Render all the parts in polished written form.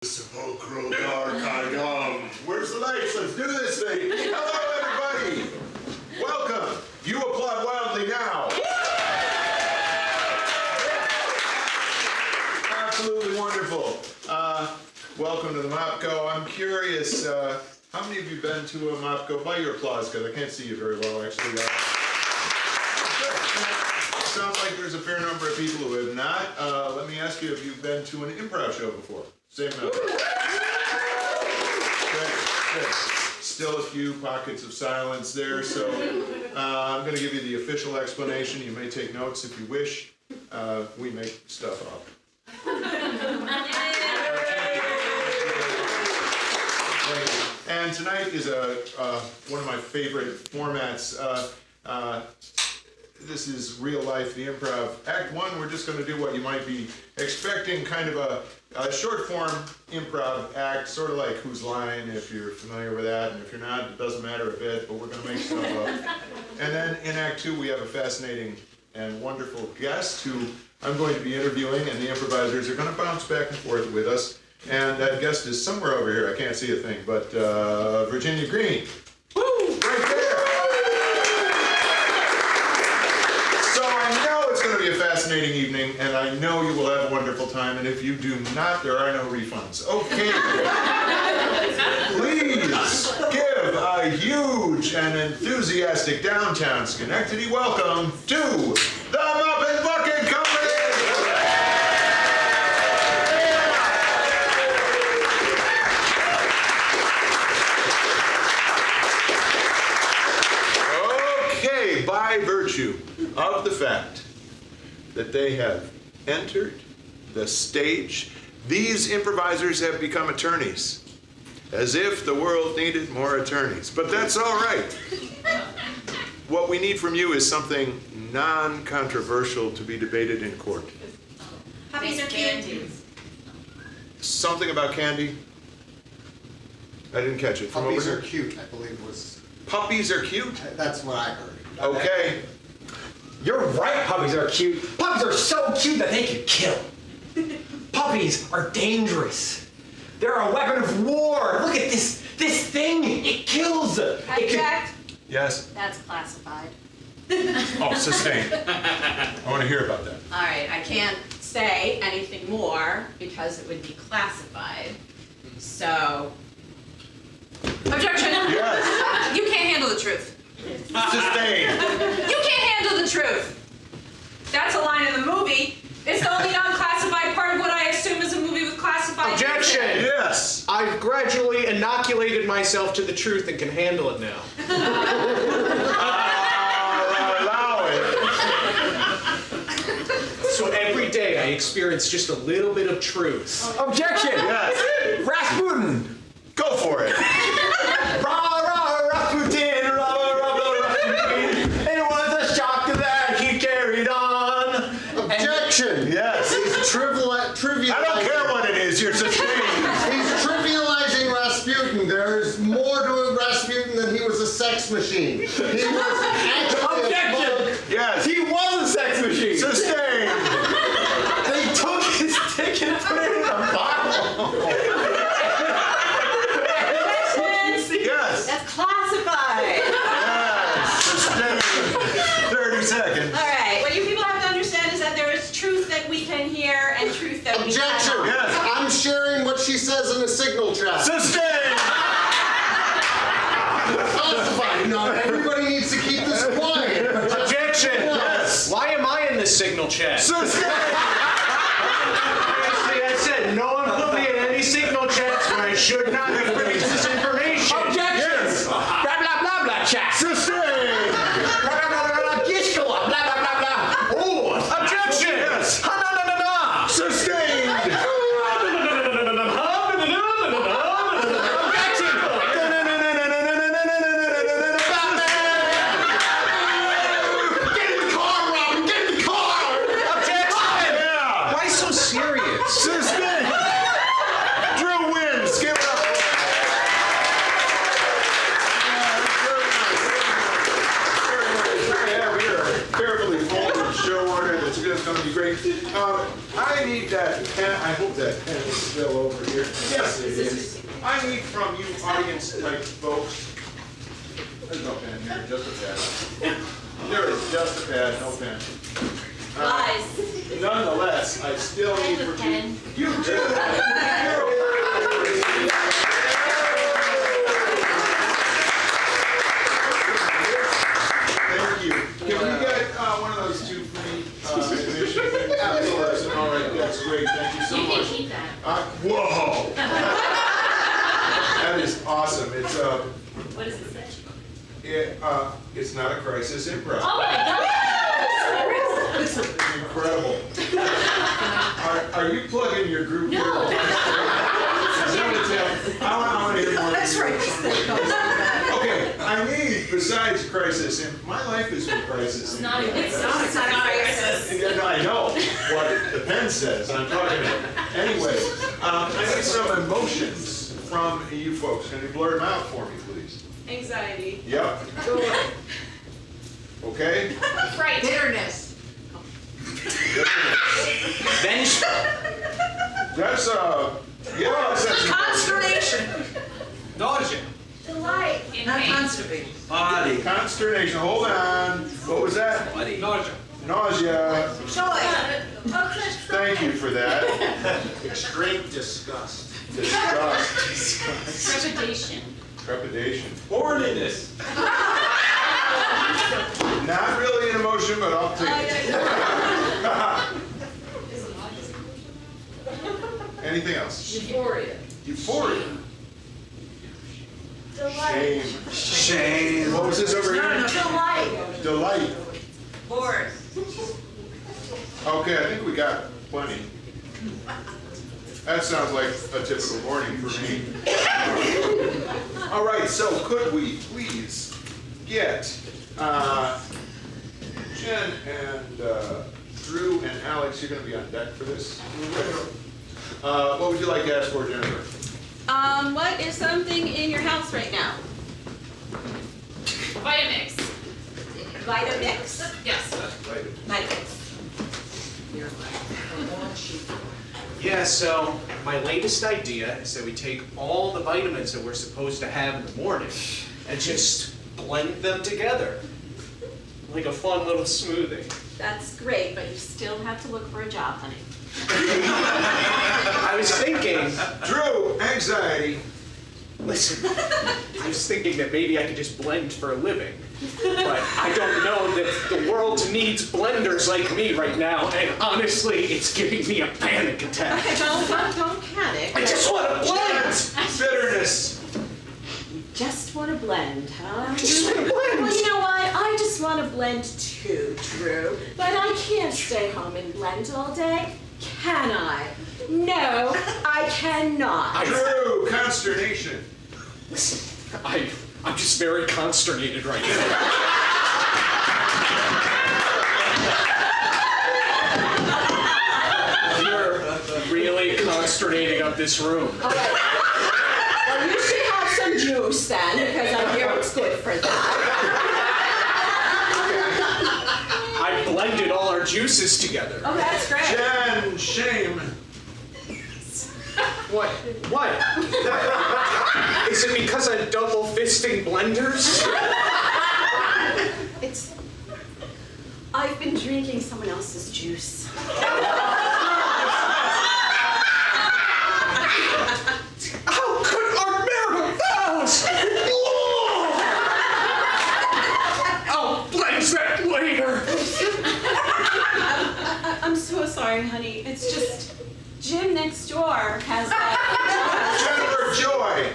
Sepulchral dark idom. Where's the lights? Let's do this thing. Hello, everybody. Welcome. You applaud wildly now. Absolutely wonderful. Welcome to the MAPCO. I'm curious, how many of you been to a MAPCO? By your applause, because I can't see you very well, actually. Sounds like there's a fair number of people who have not. Let me ask you, have you been to an improv show before? Same number. Good. Still a few pockets of silence there, so I'm going to give you the official explanation. You may take notes if you wish. We make stuff up. And tonight is one of my favorite formats. This is real life, the improv. Act one, we're just going to do what you might be expecting, kind of a short form improv act, sort of like Whose Line, if you're familiar with that, and if you're not, it doesn't matter a bit, but we're going to make stuff up. And then in Act 2, we have a fascinating and wonderful guest who I'm going to be interviewing, and the improvisers are going to bounce back and forth with us. And that guest is somewhere over here. I can't see a thing, but Virginia Green. Woo! Right there. So I know it's going to be a fascinating evening, and I know you will have a wonderful time. And if you do not, there are no refunds. Okay. Please give a huge and enthusiastic downtown Schenectady welcome to the Muppet Bucket Company! Okay, by virtue of the fact that they have entered the stage, these improvisers have become attorneys. As if the world needed more attorneys. But that's all right. What we need from you is something non-controversial to be debated in court. Puppies or candy? Something about candy? I didn't catch it. Puppies are cute, I believe was... Puppies are cute? That's what I heard. Okay. You're right, puppies are cute. Puppies are so cute that they can kill. Puppies are dangerous. They're a weapon of war. Look at this thing. It kills. Object. Yes? That's classified. Oh, sustained. I want to hear about that. All right, I can't say anything more because it would be classified. So, objection. Yes. You can't handle the truth. Sustained. You can't handle the truth. That's a line in the movie. It's the only non-classified part of what I assume is a movie with classified. Objection! Yes. I've gradually inoculated myself to the truth and can handle it now. Allow it. So every day I experience just a little bit of truth. Objection! Yes. Rasputin! Go for it. Rah, rah, Rasputin, rah, rah, rah, Rasputin. It was a shock that he carried on. Objection! Yes. He's trivializing. I don't care what it is, you're sustained. He's trivializing Rasputin. There's more to Rasputin than he was a sex machine. He was actually Objection! Yes. He was a sex machine! Sustained. They took his dick and put it in a bottle! Yes. That's classified. Yes. Sustained. 30 seconds. All right. What you people have to understand is that there is truth that we can hear and truth that we Objection! cannot. Yes. I'm sharing what she says in a signal chat. Sustained. Classified. No, everybody needs to keep this quiet. Objection! Yes. Why am I in this signal chat? Sustained. Actually, I said no one put me in any signal chats where I should not have released this information. Objection! Yes. Blah blah blah blah chat. Sustained. Blah blah blah blah blah blah blah blah. Oh, objection! Yes. Ha na na na na. Sustained. Objection! Get in the car, Robin! Get in the car! Objection! Yeah. Why so serious? Sustained. Drew wins. Give it up. Yeah, we are carefully folded show order. That's going to be great. I need that pen. I hope that pen is still over here. Yes, it is. I need from you audience-type folks. There's no pen here, just a pad. There is just a pad, no pen. Lies. Nonetheless, I still need Pen with for you. pen. You do. Thank you. Can we get one of those two free admission things? Absolutely. All right, that's great. Thank you so You can much. keep that. Whoa! That is awesome. It's What does it say? it's not a crisis improv. Oh my God! It's incredible. Are you plugging your group here? No. I want to hear more. That's right. Okay, I need, besides crisis, and my life is in crisis. It's not a crisis. Yeah, no, I know what the pen says. I'm talking about. Anyway, I need some emotions from you folks. Can you blur them out for me, please? Anxiety. Yep. Okay? Right. Bitterness. Vengeful. That's that's Consternation. Nausea. Delight. Not constipation. Body. consternation. Hold on. What was that? Body. Nausea. Nausea. Joy. Thank you for that. Extreme disgust. Disgust. Trepidation. Trepidation. Horniness. Not really an emotion, but I'll take it. Anything else? Euphoria. Euphoria. Delight. Shame. Shame. What was this over here? Delight. Delight. Bored. Okay, I think we got plenty. That sounds like a typical morning for me. All right, so could we please get Jen and Drew and Alex, you're going to be on deck for this. What would you like to ask for, Jennifer? What is something in your house right now? Vitamix. Vitamix? Yes. Vitamix. Yeah, so my latest idea is that we take all the vitamins that we're supposed to have in the morning and just blend them together. Like a fun little smoothie. That's great, but you still have to look for a job, honey. I was thinking, Drew, anxiety. listen, I was thinking that maybe I could just blend for a living. But I don't know that the world needs blenders like me right now, and honestly, it's giving me a panic attack. Don't panic. I just want to blend! Bitterness. Just want to blend, huh? I just want to blend! Well, you know what? I just want to blend too, Drew. But I can't stay home and blend all day, can I? No, I cannot. Drew, consternation. Listen, I'm just very consternated right now. You're really consternating up this room. All right. Well, you should have some juice then, because I hear it's good for that. I blended all our juices together. Oh, that's great. Jen, shame. What? What? Is it because I'm double fisting blenders? I've been drinking someone else's juice. How could our marital vows? I'll blend that later. I'm so sorry, honey. It's just Jim next door has that. Jennifer, joy.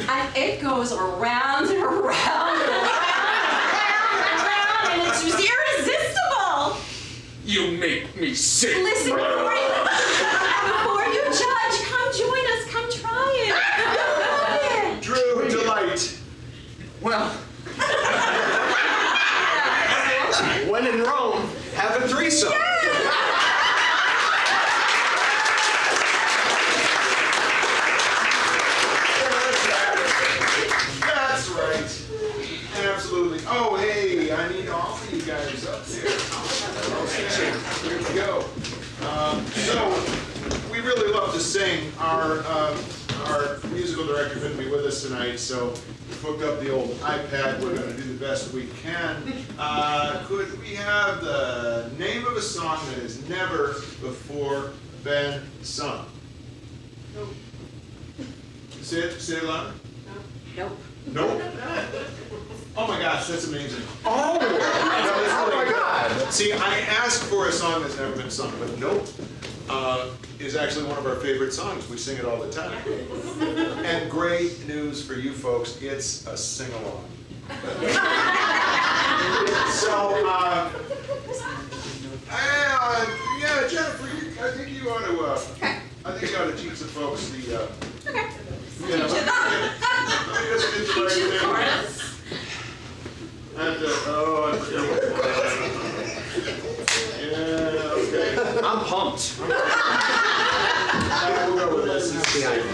And it goes around and around and around and it's just irresistible. You make me sick. Listen, before you judge, come join us. Come try it. Love it. Drew, delight. Well, when in Rome, have a threesome. That's right. Absolutely. Oh, hey, I need all of you guys up there. Okay, here we go. So, we really love to sing. Our musical director couldn't be with us tonight, so we hooked up the old iPad. We're going to do the best we can. Could we have the name of a song that has never before been sung? Nope. Say it louder. Nope. Nope. Oh my gosh, that's amazing. Oh my God. See, I asked for a song that's never been sung, but Nope is actually one of our favorite songs. We sing it all the time. And great news for you folks, it's a sing-along. So, yeah, Jennifer, I think you ought to teach the folks the, Okay. yeah, let me just get you right there. Chorus. And, yeah, okay. I'm pumped. We'll go with this. That's the idea.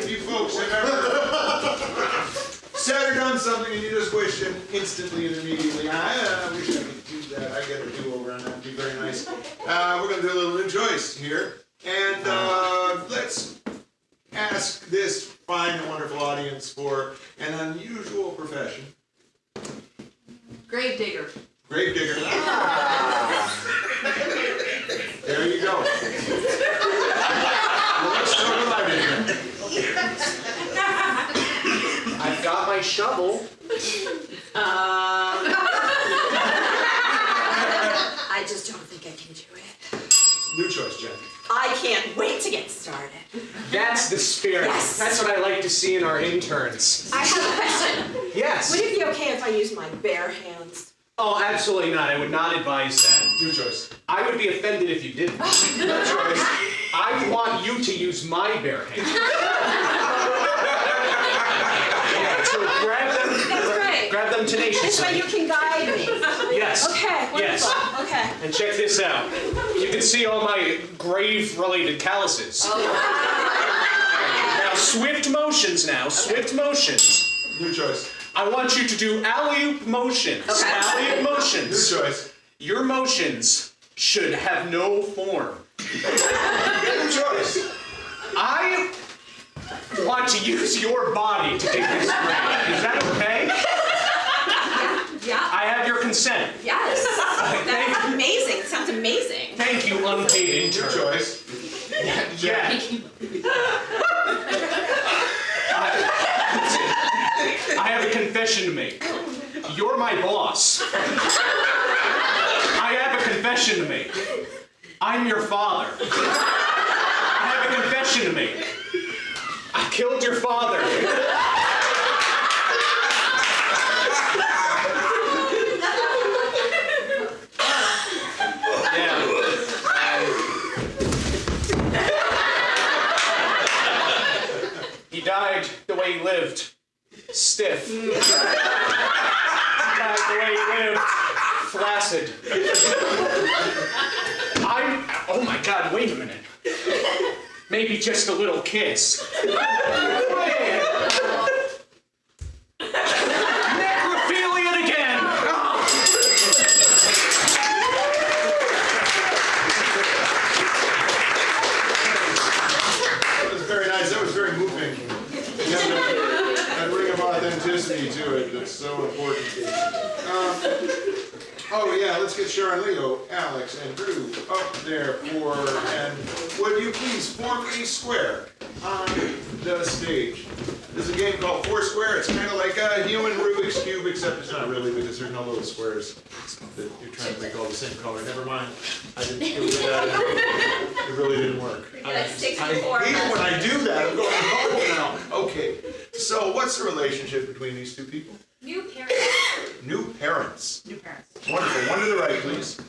if you folks have ever said or done something and you just wish and instantly and immediately, I wish I could do that. I get a do-over on that. It'd be very nice. We're going to do a little new choice here. And let's ask this fine and wonderful audience for an unusual profession. Grave digger. Grave digger. There you go. Let's talk about it here. I've got my shovel. I just don't think I can do it. New choice, Jen. I can't wait to get started. That's the spirit. Yes. That's what I like to see in our interns. I have a question. Yes. Would it be okay if I use my bare hands? Oh, absolutely not. I would not advise that. New choice. I would be offended if you didn't. New choice. I want you to use my bare hands. Yeah, so grab them. That's great. Grab them tenaciously. This way you can guide me. Yes. Okay, wonderful. Yes. Okay. And check this out. You can see all my grave-related calluses. Oh, wow. Now, swift motions now. Swift motions. New choice. I want you to do alley-oop motions. Okay. Alley-oop New motions. choice. Your motions should have no form. New choice. I want to use your body to take this round. Is that okay? Yeah. I have your consent. Yes. Thank That's you. amazing. Sounds amazing. Thank you, unpaid New intern. choice. Yeah. I have a confession to make. You're my boss. I have a confession to make. I'm your father. I have a confession to make. I killed your father. Yeah. He died the way he lived. Stiff. He died the way he lived. Flaccid. Oh my God, wait a minute. Maybe just a little kiss. Necrophilia again! That was very nice. That was very moving. That ring of authenticity to it that's so important. Oh yeah, let's get Sharon, Leo, Alex, and Drew up there for, and would you please form a square on the stage? This is a game called Foursquare. It's kind of like a human Rubik's Cube, except it's not really because there's no little squares that you're trying to make all the same color. Never mind. I didn't do that. It really didn't work. Like 64 Even when I do that, I'm going, oh now. Okay. So what's the relationship between these two people? New parents. New parents. New parents. Wonderful. One to the right, please.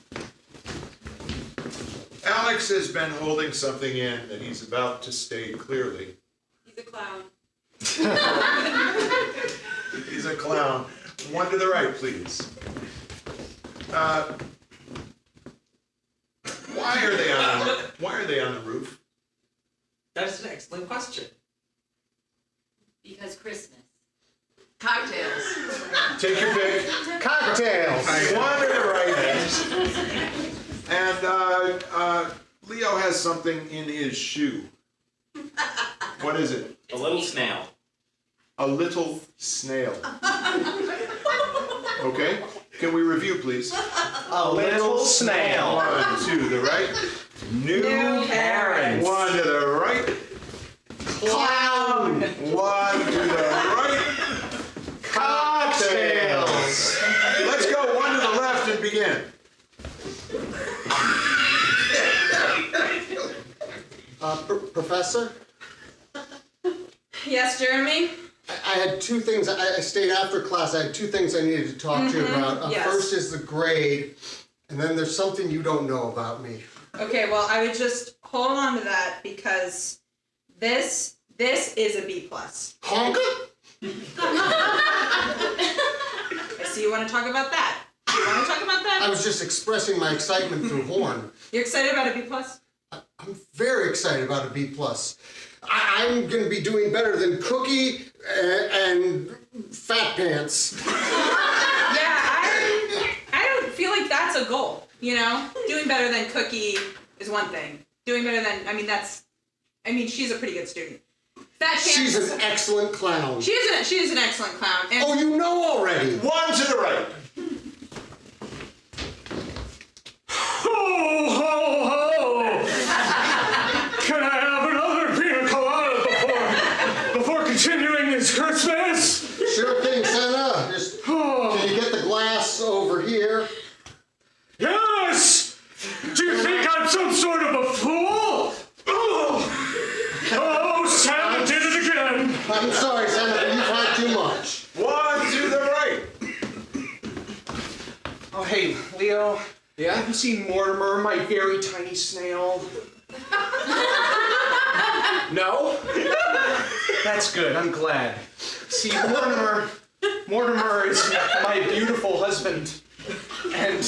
Alex has been holding something in that he's about to state clearly. He's a clown. He's a clown. One to the right, please. Why are they on the roof? That's an excellent question. Because Christmas. Cocktails. Take your pick. Cocktails. One to the right. And Leo has something in his shoe. What is it? A little snail. A little snail. Okay? Can we review, please? A little snail. One to the right. New parents. One to the right. Clown. One to the right. Cocktails. Let's go one to the left and begin. Professor, Yes, Jeremy? I had two things. I stayed after class. I had two things I needed to talk to you about. yes. First is the grade, and then there's something you don't know about me. Okay, well, I would just hold on to that because this is a B+. Honka? I see you want to talk about that. You want to talk about I that? was just expressing my excitement through horn. You're excited about a B+? I'm very excited about a B+. I'm going to be doing better than Cookie and Fat Pants. Yeah, I don't feel like that's a goal, you know? Doing better than Cookie is one thing. Doing better than, she's a pretty good student. Fat Pants. She's an excellent clown. She is an excellent clown. And Oh, you know already. One to the right. Ho, ho, ho! Can I have another pina colada before continuing this Christmas? Sure thing, Santa. Just, can you get the glass over here? Yes! Do you think I'm some sort of a fool? Oh, Santa did it again! I'm sorry, Santa, but you've had too much. One to the right. Oh, hey, Leo. Yeah? Have you seen Mortimer, my very tiny snail? No? That's good, I'm glad. See, Mortimer is my beautiful husband. And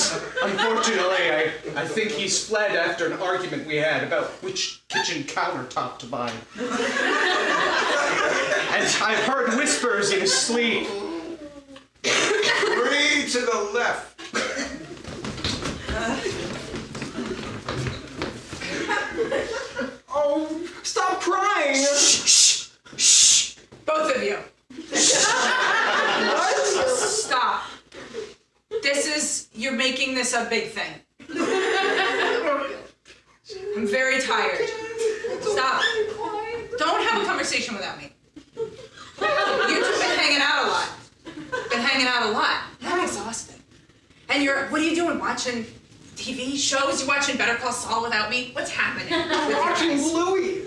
unfortunately, I think he's fled after an argument we had about which kitchen countertop to buy. And I've heard whispers in his sleep. 3 to the left. Oh, stop crying! shh. Both of you. Stop. You're making this a big thing. I'm very tired. Stop. Don't have a conversation without me. You two have been hanging out a lot. I'm exhausted. And what are you doing? Watching TV shows? You watching Better Call Saul without me? What's happening? Watching Bluey!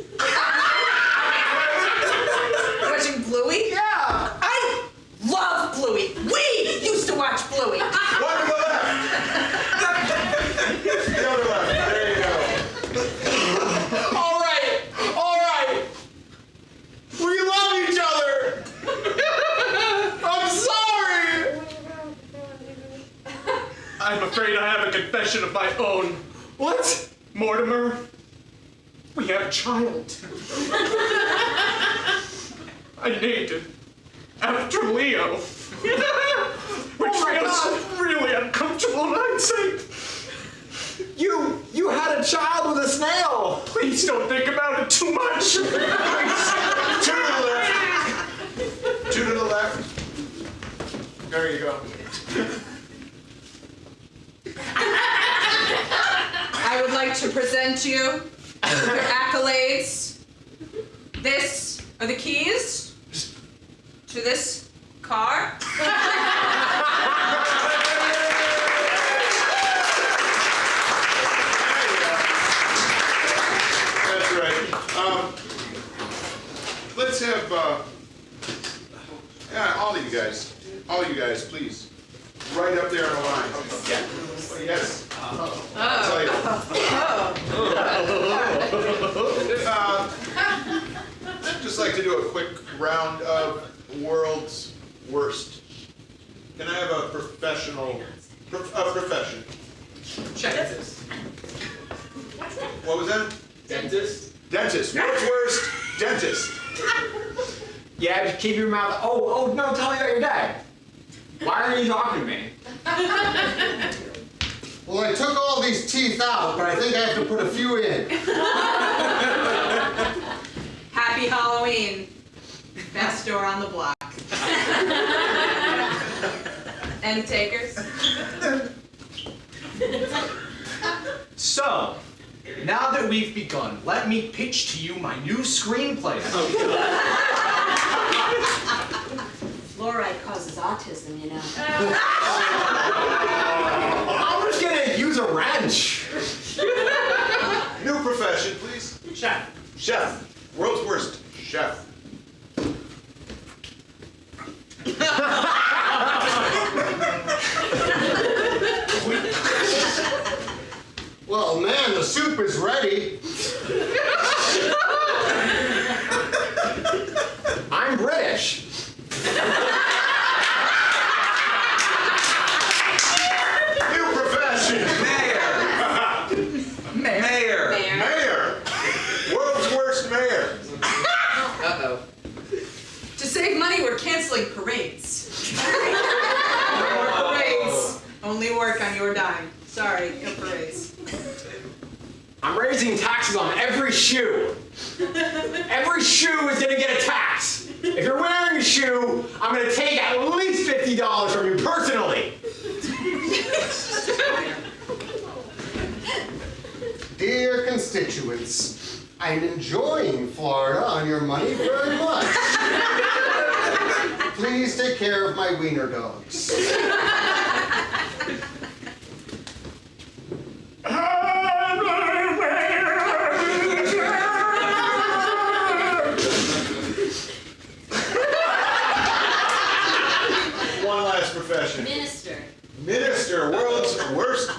Watching Bluey? Yeah! I love Bluey. We used to watch Bluey. 1 to the left. The other left. There you go. All right! We love each other! I'm sorry! I'm afraid I have a confession of my own. What? Mortimer, we have a child. I named it after Leo. Which feels really uncomfortable in hindsight. You had a child with a snail! Please don't think about it too much. Please. 2 to the left. 2 to the left. There you go. I would like to present you your accolades. This are the keys to this car. That's right. Let's have, all of you guys, please. Right up there on the line. Yeah. Yes. I'll tell you. I'd just like to do a quick round of world's worst. Can I have a profession? Dentist. What was that? Dentist? Dentist. World's worst dentist. Yeah, just keep your mouth. Oh, no, tell me about your dad. Why aren't you talking to me? Well, I took all these teeth out, but I think I have to put a few in. Happy Halloween. Best store on the block. Any takers? So, now that we've begun, let me pitch to you my new screenplay. Fluoride causes autism, you know. I'm just gonna use a wrench. New profession, please. Chef. Chef. World's worst chef. Well, man, the soup is ready. I'm British. New profession. Mayor. Mayor. Mayor. canceling parades. No more parades. Only work on your dime. Sorry, no parades. I'm raising taxes on every shoe. Every shoe is gonna get a tax. If you're wearing a shoe, I'm gonna take at least $50 from you personally. Dear constituents, I'm enjoying Florida on your money very much. Please take care of my wiener dogs. One last profession. Minister. Minister, world's worst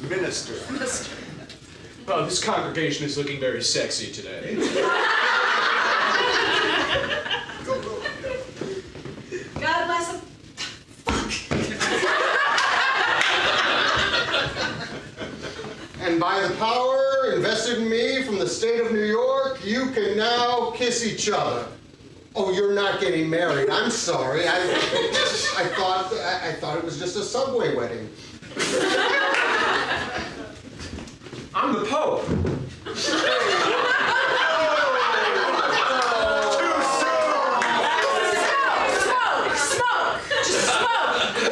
minister. Oh, this congregation is looking very sexy today. God bless him. And by the power invested in me from the state of New York, you can now kiss each other. Oh, you're not getting married. I'm sorry. I thought it was just a subway wedding. I'm the Pope. Smoke! Just smoke!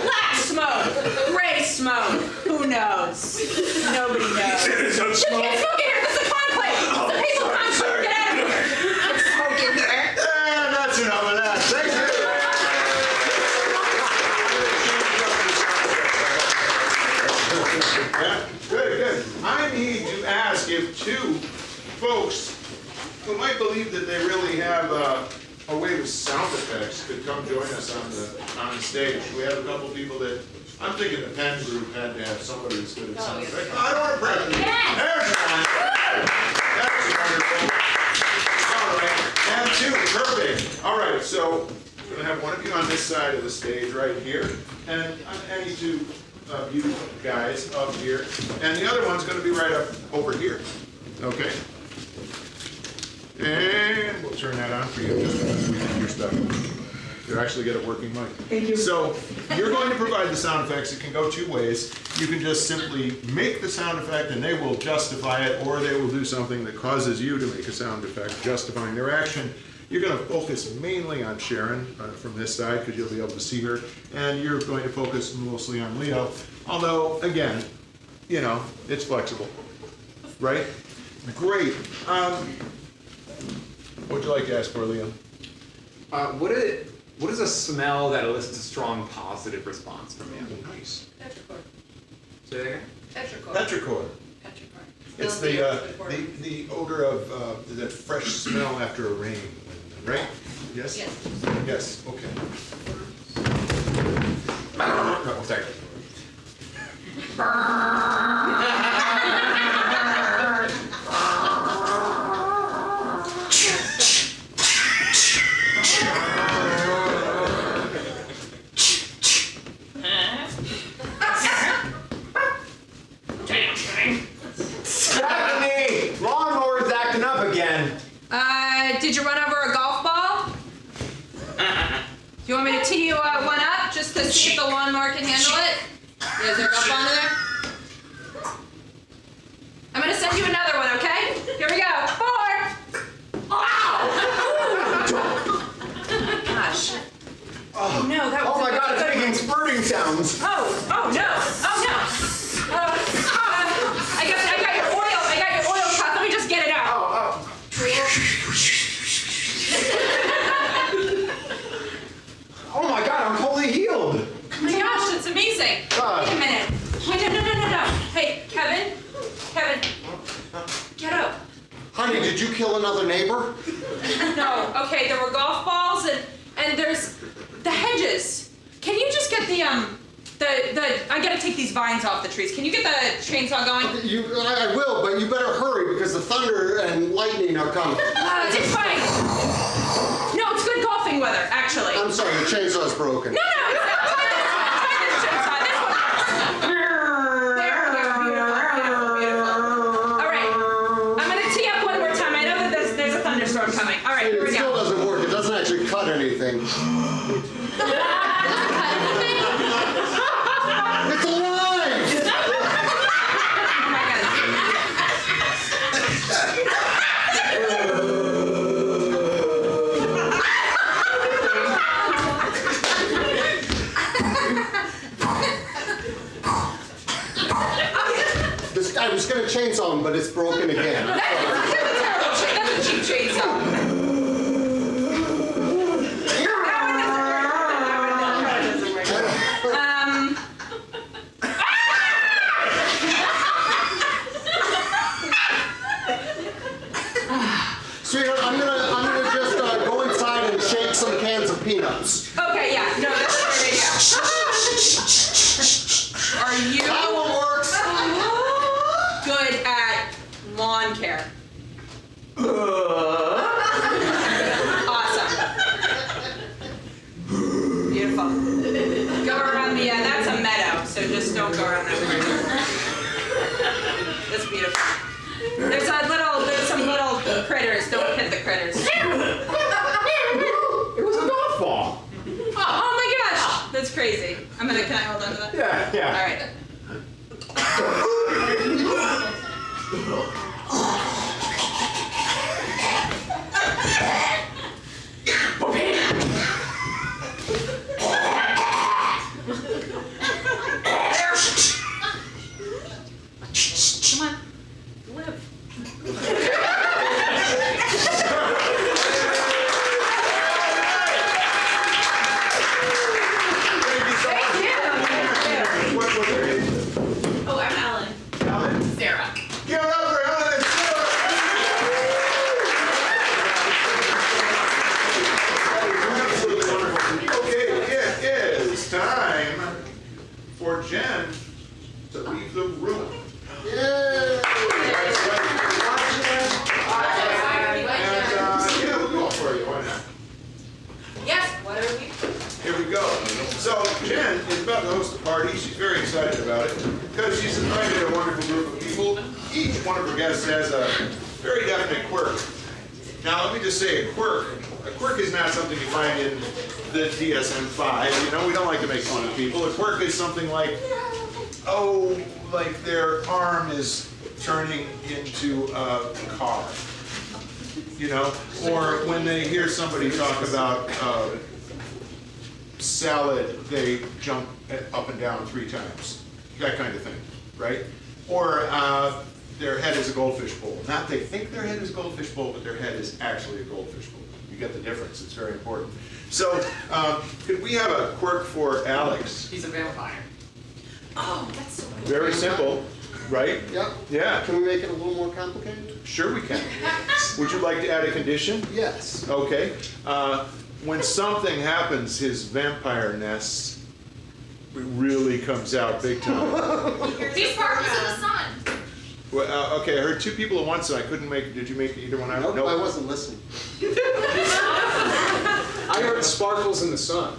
Black smoke! Gray smoke! Who knows? Nobody knows. You can't smoke in here! This is a conclave! It's a peaceful conclave! Get out of here! Don't smoke in here! And that's enough of that. Thank you. Yeah, good, good. I need to ask if two folks who might believe that they really have a way with sound effects could come join us on the stage. We have a couple people that, I'm thinking the Penn group had to have somebody who's good at sound effects. I don't want to press you. There's one. That's wonderful. All right, and two, perfect. All right, so we're gonna have one of you on this side of the stage right here, and any two of you guys up here, and the other one's gonna be right up over here. Okay. And we'll turn that on for you. You're stuck. You actually get a working mic. Thank you. So you're going to provide the sound effects. It can go two ways. You can just simply make the sound effect and they will justify it, or they will do something that causes you to make a sound effect, justifying their action. You're going to focus mainly on Sharon from this side because you'll be able to see her, and you're going to focus mostly on Leo. Although, again, you know, it's flexible, right? Great. What would you like to ask for, Leo? What is a smell that elicits a strong positive response from you? Nice. Petrichor. Say that again? Petrichor. Petrichor. Petrichor. It's the odor of that fresh smell after a rain, right? Yes? Yes. Yes, okay. Oh, sorry. Stephanie! Lawnmower's acting up again. Did you run over a golf ball? Do you want me to tee you one up just to see if the lawnmower can handle it? Yeah, is there a golf ball in there? I'm gonna send you another one, okay? Here we go. 4. Gosh. Oh no, that was Oh my a god, it's good one. making spurting sounds. Oh no! I got your oil. I got your oil cup. Let me just get it out. Oh my god, I'm totally healed. Oh my gosh, that's amazing. God. Wait a minute. Wait, no. Hey, Kevin, get up. Honey, did you kill another neighbor? No. Okay, there were golf balls and there's the hedges. Can you just get the I gotta take these vines off the trees. Can you get the chainsaw going? I will, but you better hurry because the thunder and lightning are coming. It's fine. No, it's good golfing weather, actually. I'm sorry, the chainsaw's broken. No, it's not. Try this chainsaw. This one. There, beautiful. All right, I'm gonna tee up one more time. I know that there's a thunderstorm coming. All right, here It we still go. doesn't work. It doesn't actually cut cut anything. It's alive! Oh my God. I was gonna chainsaw him, but it's broken again. That's a cheap chainsaw. Sweetheart, I'm gonna just go inside and shake some cans of peanuts. Okay, yeah, no, that's a great idea. Are you That one works. good at lawn care? Awesome. Beautiful. Go around the, that's a meadow, so just don't go around that way. That's beautiful. There's some little critters, don't hit the critters. It was a golf ball. Oh my gosh, that's crazy. Can I hold on to that? Yeah. All right. Come on, live. Oh, I'm Ellen. Sarah. Give it up for Ellen and Sarah. Absolutely wonderful. Okay, it is time for Jen to leave the room. Yay! That's right. And, yeah, we'll go for you. Why not? Yes, what are we? Here we go. So Jen is about to host a party. She's very excited about it because she's invited a wonderful group of people. Each one of her guests has a very definite quirk. Now let me just say a quirk. A quirk is not something you find in the DSM-5. You know, we don't like to make fun of people. A quirk is something like, oh, like their arm is turning into a car. You know, or when they hear somebody talk about salad, they jump up and down 3 times. That kind of thing, right? Or their head is a goldfish bowl. Not they think their head is a goldfish bowl, but their head is actually a goldfish bowl. You get the difference. It's very important. So, could we have a quirk for Alex? He's a vampire. Oh, that's so cool. Very simple, right? Yep. Yeah, Can we make it a little more complicated? sure we can. Would you like to add a condition? Yes. Okay. When something happens, his vampire-ness really comes out big time. He sparkles in the sun. Well, okay, I heard 2 people at once, so I couldn't make. Did you make either one out? Nope, I wasn't listening. I heard sparkles in the sun.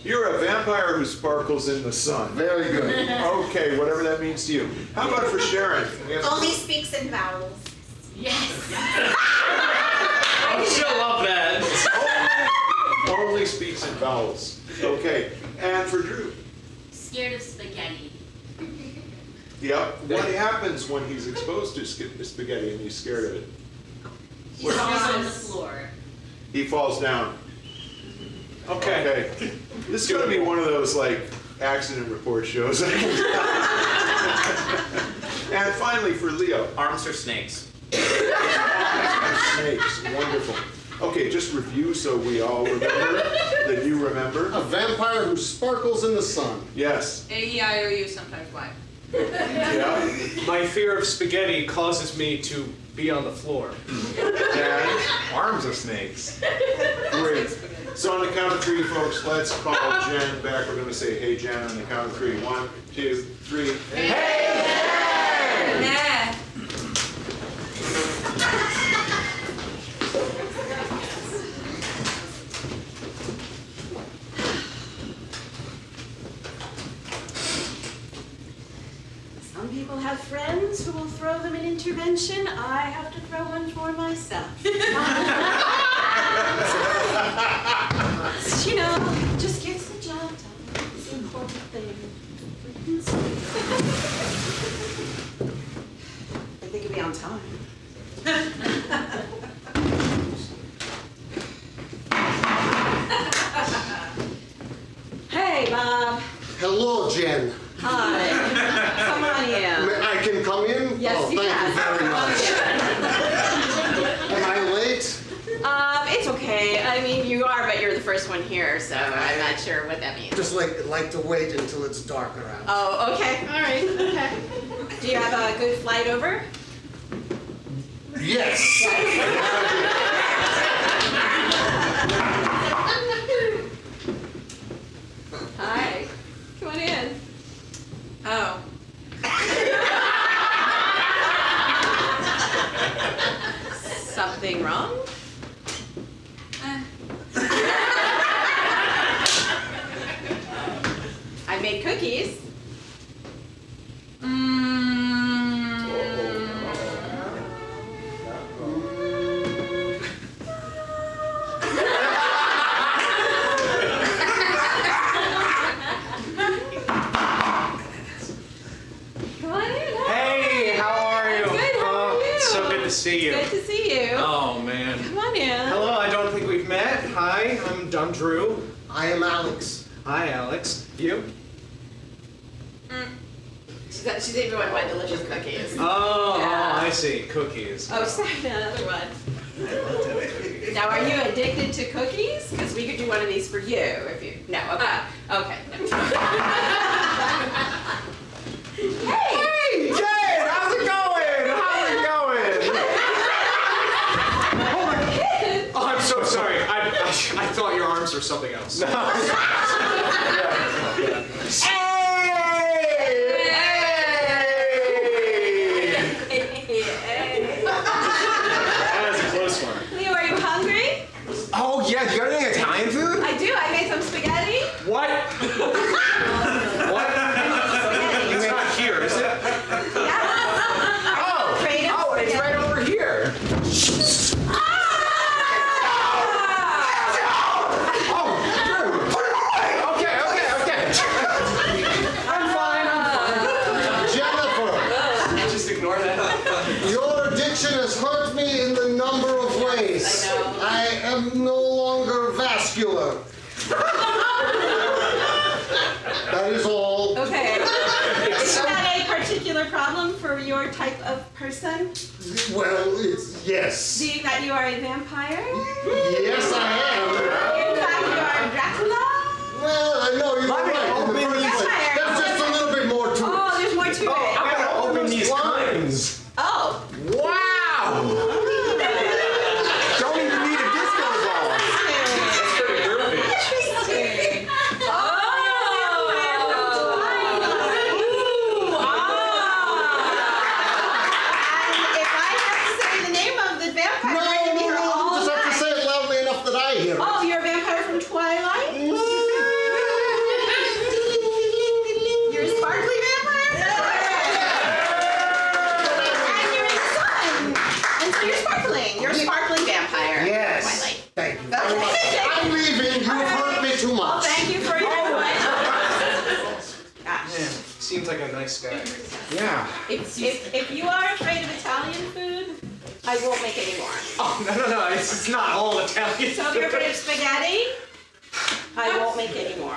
You're a vampire who sparkles in the sun. Very good. Okay, whatever that means to you. How about for Sharon? We have- Only speaks in vowels. Yes. I still love that. Only speaks in vowels. Okay, and for Drew? Scared of spaghetti. Yep. What happens when he's exposed to spaghetti and he's scared of it? He falls on the floor. He falls down. Okay. Okay. This is going to be one of those like accident report shows. And finally for Leo. Arms are snakes. Snakes. Wonderful. Okay, just review so we all remember that you remember. A vampire who sparkles in the sun. Yes. A-E-I-O-U, sometimes why? Yeah. My fear of spaghetti causes me to be on the floor. And Arms are snakes. great. So on the count of 3, folks, let's call Jen back. We're going to say, hey, Jen, on the count of 3. 1, 2, 3. Nah. Some people have friends who will throw them an intervention. I have to throw one for myself. Hello, Jen. Hi. Come on in. I can come in? Yes, oh, you thank can. you very much. Am I late? It's okay. I mean, you are, but you're the first one here, so I'm not sure what that means. Just like to wait until it's dark around. Oh, okay. All right. Okay. Do you have a good flight over? Yes. Hi. Come on in. Oh. Something wrong? I made cookies. Come on in. Hey, how are you? Good, how are you? It's so good to see you. Good to see you. Oh, man. Come on in. Hello, I don't think we've met. Hi, I'm Drew. I am Alex. Hi, Alex. You? She's even one of my delicious cookies. Oh, Yeah. I see. Cookies. Oh, sorry, another one. Now, are you addicted to cookies? Because we could do one of these for you if you. No, okay. Okay. Hey! Hey, Jane, how's it going? How's it going? Oh, I'm so sorry. I thought your arms were something else. No. That was a close one. Leo, are you hungry? Oh yeah, you got any Italian food? I do. I made some spaghetti. What? What? It's not here, is it? Yeah. Oh, Creative oh, it's spaghetti. right over here. Oh, Drew, put it away. Okay. I'm fine. Jennifer, Just ignore that. your addiction has hurt me in the number of ways. I know. I am no longer vascular. That is all. Okay. Is that a particular problem for your type of person? Well, it's yes. Seeing that you are a vampire? Yes, I am. In fact, you are Dracula? Well, I know you're Let me right. In open the first these- place. There's just a little bit more to it. Oh, there's more to it. I'm gonna open these curtains. Oh. Wow! Don't even need a disco ball. That's pretty groovy. Interesting. Oh. And if I have to say the name of the vampire, No, we're gonna be here all you just have to night. say it loudly enough that I hear it. Oh, you're a vampire from Twilight? You're a sparkly vampire? And you're in the sun. And so you're sparkling. You're a sparkling vampire. Yes. Twilight. Thank you very much. I'm leaving. You've hurt me too Well, much. thank you for your input. Gosh. Seems like a nice guy. Yeah. If you are afraid of Italian food, I won't make any more. Oh, no, it's not all Italian. So if you're afraid of spaghetti, I won't make any more.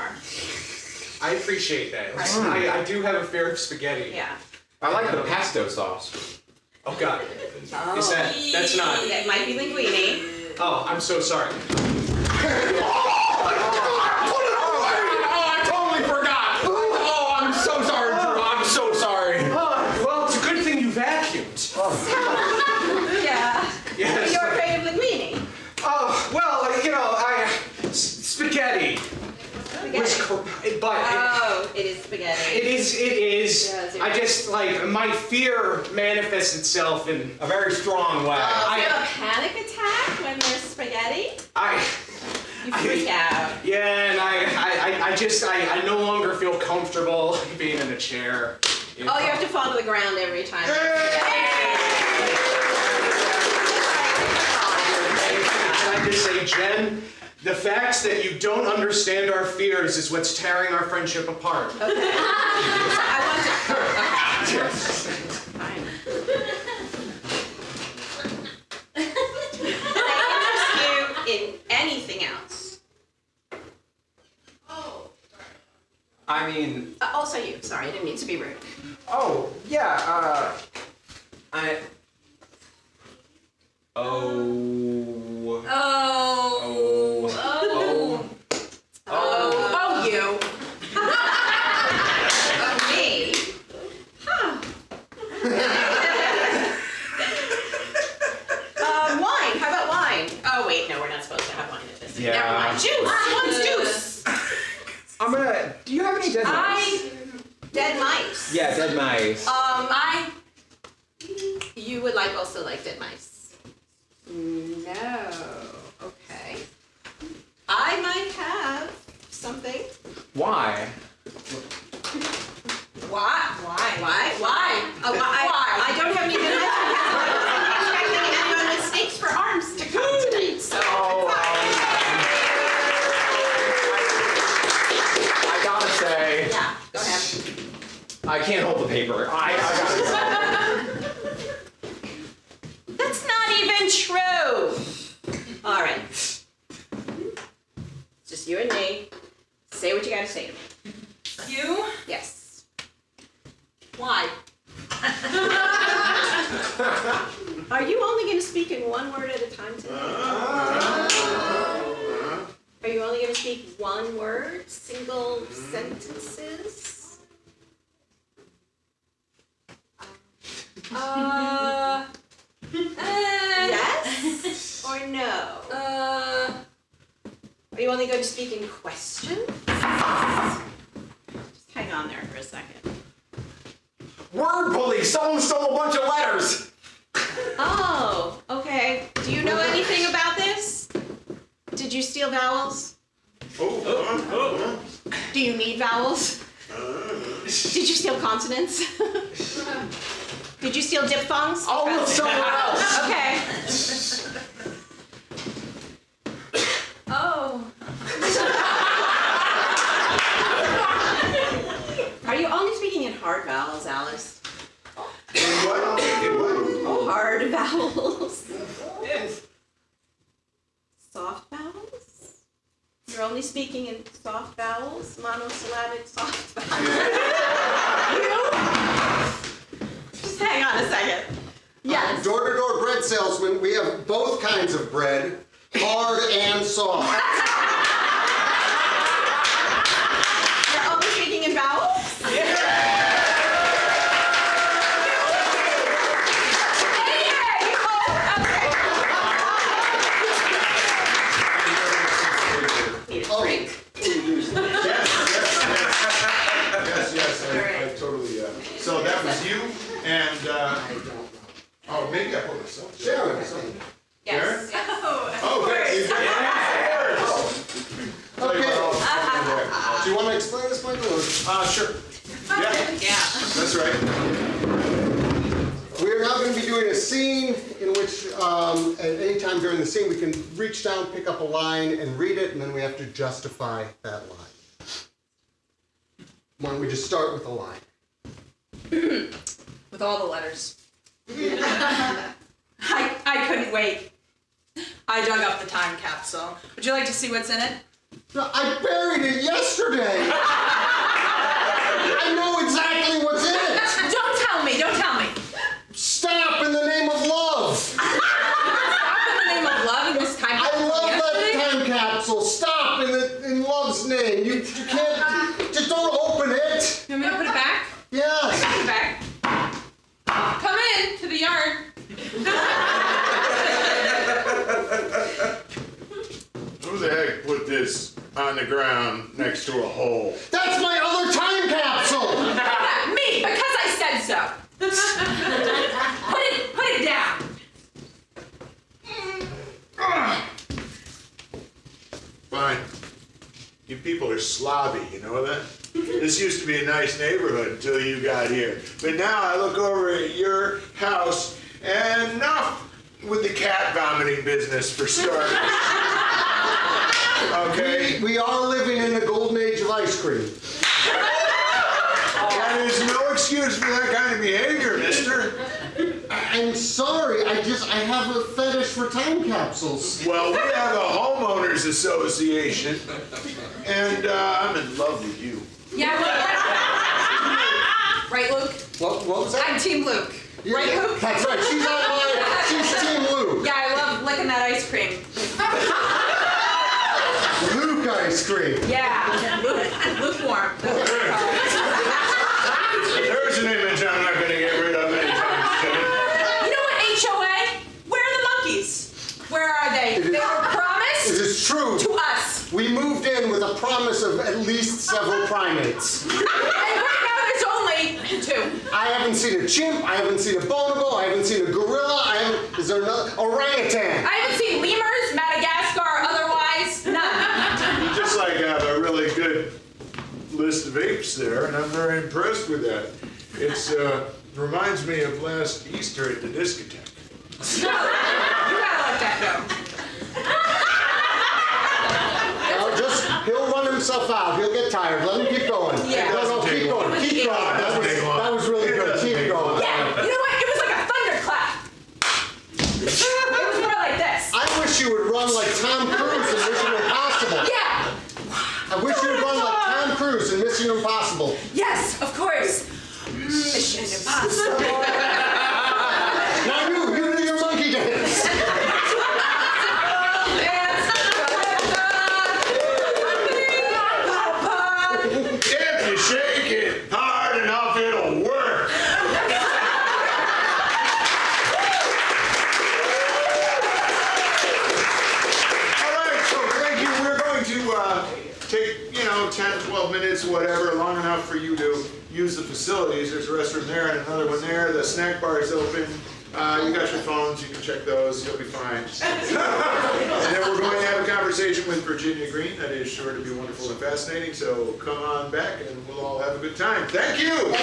I appreciate that. I do have a fear of spaghetti. Yeah. I like the pesto sauce. Oh, God. Oh. Is that's not. That might be linguine. Oh, I'm so sorry. I totally forgot. Oh, I'm so sorry, Drew. I'm so sorry. Well, it's a good thing you vacuumed. Yeah. Yes. You're afraid of linguine. Oh, well, spaghetti. Was Spaghetti. but Oh, it is spaghetti. it is. Yes, I just, my fear manifests itself in A very strong way. Do you have a panic attack when there's spaghetti? You freak out. Yeah, and I no longer feel comfortable being in a chair. Oh, you have to fall to the ground every time. Can I just say, Jen, the fact that you don't understand our fears is what's tearing our friendship apart. Okay. I want to. Okay. Fine. Can I interest you in anything else? I mean, Also you. Sorry, I didn't mean to be rude. oh, yeah, I... Oh... Oh. Oh. Oh, you. Me. Huh. Wine. How about wine? Oh, wait, no, we're not supposed to have wine at this. Yeah. Never mind. Juice. What's juice? I'm gonna... Do you have any dead mice? Dead mice. Yeah, dead mice. You would also like dead mice? No. Okay. I might have something. Why? Why? I don't have any dead mice because I'm not expecting anyone with snakes for arms to come tonight, so. I gotta say... Yeah, go ahead. I can't hold the paper. I gotta say... That's not even true. All right. It's just you and me. Say what you gotta say to me. You? Yes. Why? Are you only going to speak in one word at a time today? Are you only going to speak one word? Single sentences? Yes or no? Are you only going to speak in questions? Just hang on there for a second. Word police! Someone stole a bunch of letters! Oh, okay. Do you know anything about this? Did you steal vowels? Do you need vowels? Did you steal consonants? Did you steal diphthongs? Oh, look, somewhere else! Okay. Oh. Are you only speaking in hard vowels, Alice? In what? Oh, hard vowels. Soft vowels? You're only speaking in soft vowels? Monosyllabic soft vowels? Just hang on a second. Yes. Door-to-door bread salesman, we have both kinds of bread, hard and soft. You're only speaking in vowels? Yes, I totally, so that was you, and, oh, maybe I pulled this up. Sharon. Yes. Oh, good. Okay. Do you want to explain this, Michael? or- Sure. Yeah, that's right. We are now going to be doing a scene in which, at any time during the scene, we can reach down, pick up a line, and read it, and then we have to justify that line. Why don't we just start with a line? With all the letters. I couldn't wait. I dug up the time capsule. Would you like to see what's in it? I buried it yesterday! I know exactly what's in it! Don't tell me, don't tell me. Stop in the name of love! Stop in the name of love in this time I capsule love yesterday? that time capsule! Stop in love's name! You can't, just don't open it! You want me to put it back? Yes! Put it back. Come in to the yard. Who the heck put this on the ground next to a hole? That's my other time capsule! Me, because I said so. Put it down. Fine. You people are slobby, you know that? This used to be a nice neighborhood until you got here. But now I look over at your house and enough with the cat vomiting business for starters. Okay? We are living in the golden age of ice cream. That is no excuse for that kind of behavior, mister. I'm sorry, I have a fetish for time capsules. Well, we have a homeowners association, and I'm in love with you. Yeah, right, Luke? What was that? I'm Team Luke. Right, Luke? That's right. She's Team Luke. Yeah, I love licking that ice cream. Luke ice cream. Yeah, lukewarm. There's an image I'm not going to get rid of anytime soon. You know what, HOA? Where are the monkeys? Where are they? They were promised It is true. to us. We moved in with a promise of at least several primates. And right now there's only 2. I haven't seen a chimp. I haven't seen a bonobo. I haven't seen a gorilla. Is there another? Orangutan. I haven't seen lemurs, Madagascar, otherwise, none. You just like have a really good list of apes there, and I'm very impressed with that. It's reminds me of last Easter at the discotheque. No, you gotta let that go. He'll run himself out. He'll get tired. Let him keep going. Yeah. No, keep going. Keep going. That was really good. Keep going. Yeah, you know what? It was like a thunderclap. It was more like this. I wish you would run like Tom Cruise in Mission Impossible. Yeah. I wish you would run like Tom Cruise in Mission Impossible. Yes, of course. Mission Impossible. Now you do your monkey dance. If you shake it hard enough, it'll work. All right, so thank you. We're going to take, 10, 12 minutes, whatever, long enough for you to use the facilities. There's a restroom there and another one there. The snack bar is open. You got your phones. You can check those. You'll be fine. And then we're going to have a conversation with Virginia Green. That is sure to be wonderful and fascinating. So come on back and we'll all have a good time. Thank you.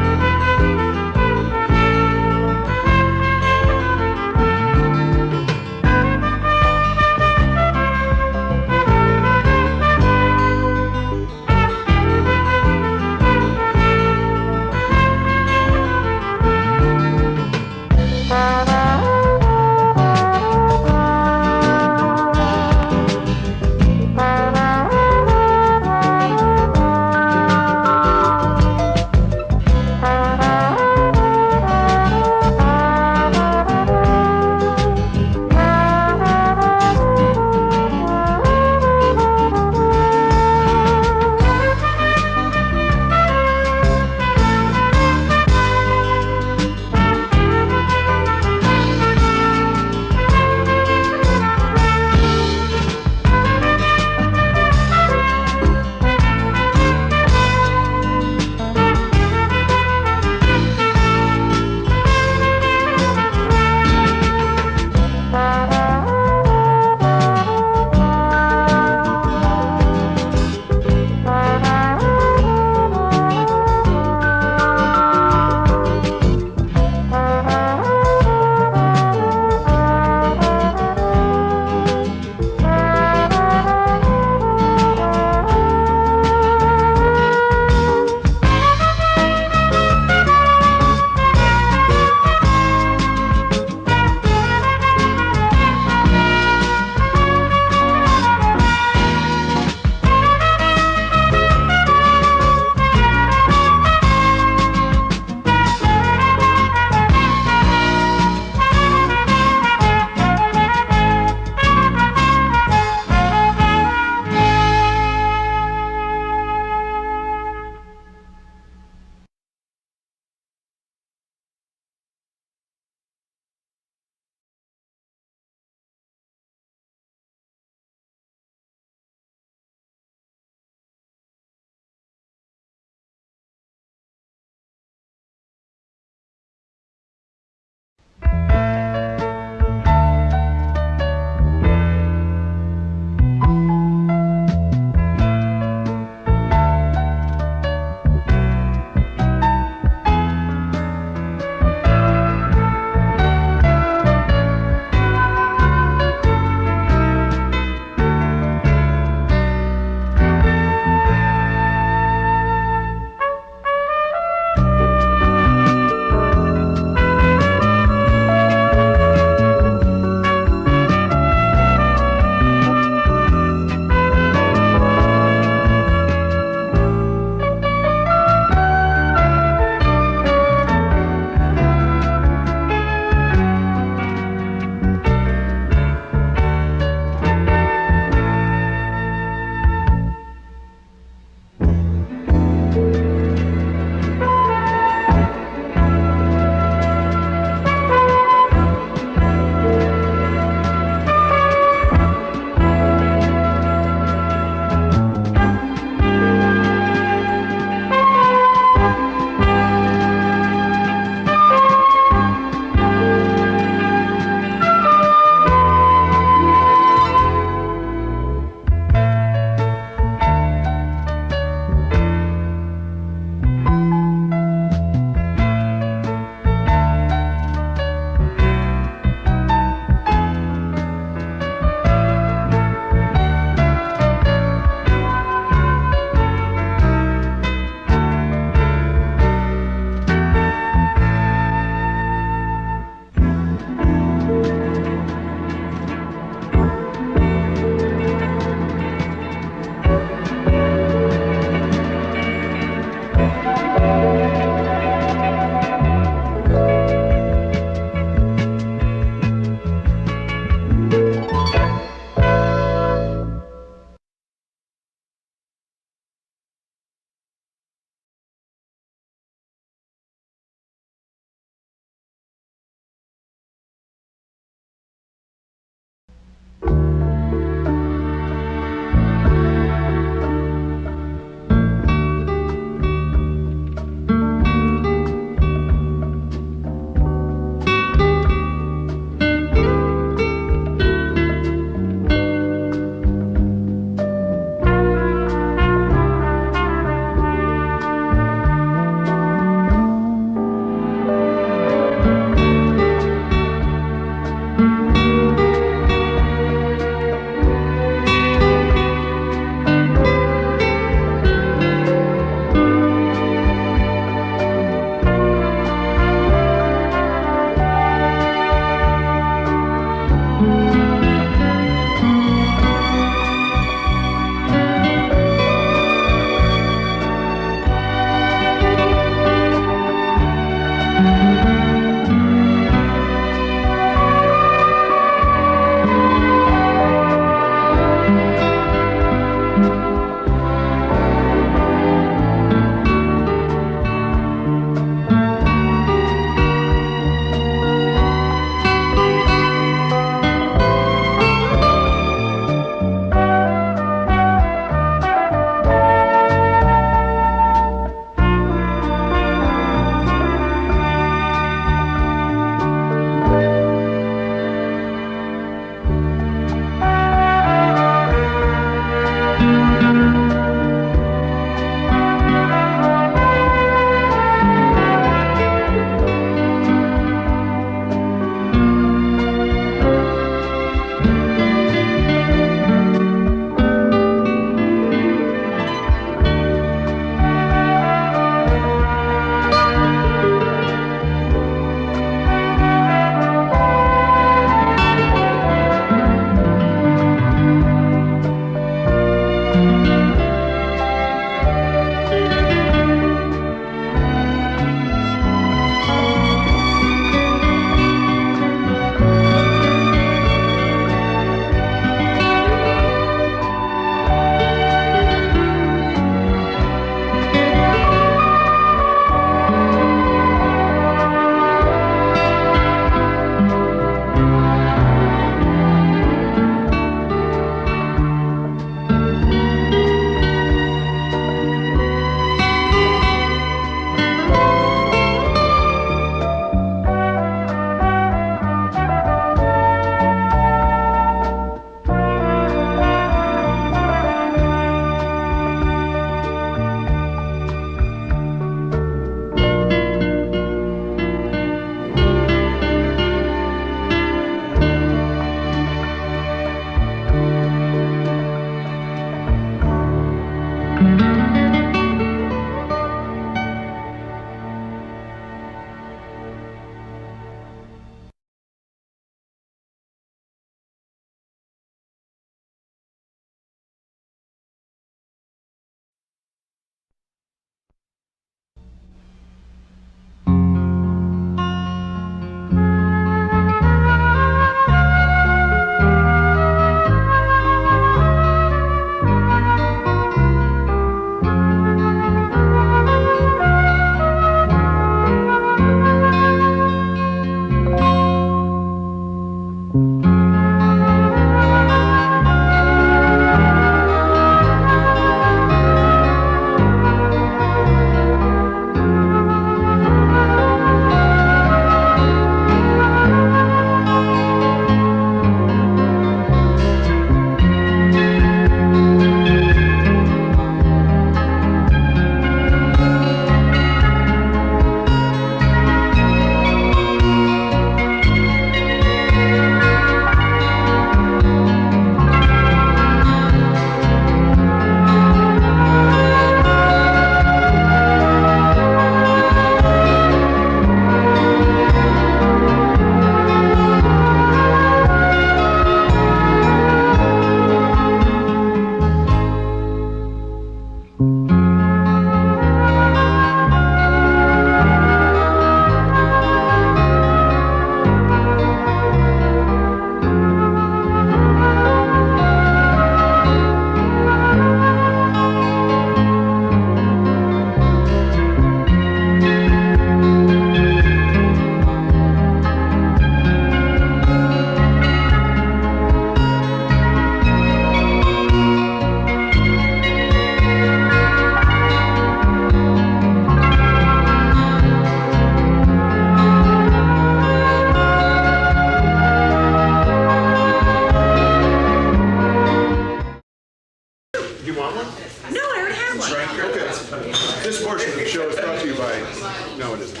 No, it isn't.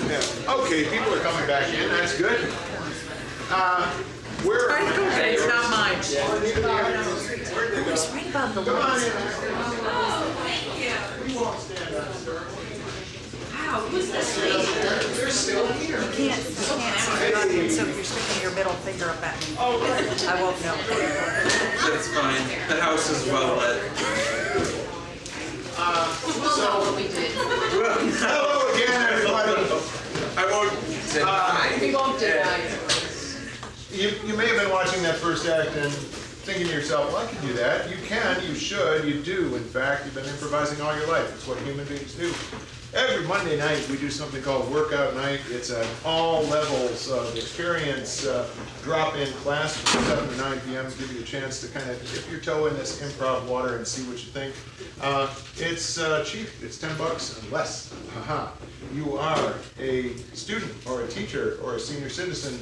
Yeah. Okay, people are coming back in. That's good. Where are Okay, it's not mine. It's right above the Come on lines. in. Wow, who's this lady? They're still here. You can't answer nothing, so if you're sticking your middle finger up at me, I won't know. That's fine. The house is well lit. Hello again, everybody. I won't deny. We won't deny. You may have been watching that first act and thinking to yourself, well, I can do that. You can, you should, you do. In fact, you've been improvising all your life. It's what human beings do. Every Monday night, we do something called Workout Night. It's at all levels of experience, drop-in class from 7 to 9 p.m. to give you a chance to kind of dip your toe in this improv water and see what you think. It's cheap. It's $10 and less. You are a student or a teacher or a senior citizen,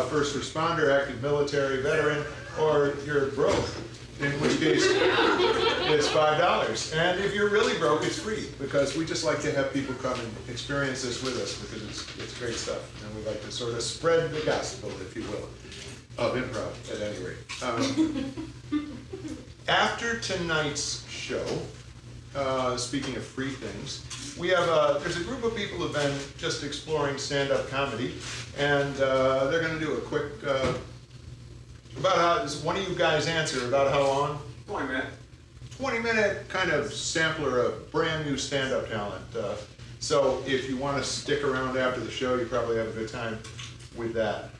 first responder, active military, veteran, or you're broke, in which case it's $5. And if you're really broke, it's free, because we just like to have people come and experience this with us, because it's great stuff. And we like to sort of spread the gospel, if you will, of improv, at any rate. After tonight's show, speaking of free things, we have there's a group of people who've been just exploring stand-up comedy, and they're going to do a quick, about how, does one of you guys answer about how long? 20 minutes. 20-minute kind of sampler of brand new stand-up talent. So if you want to stick around after the show, you probably have a good time with that.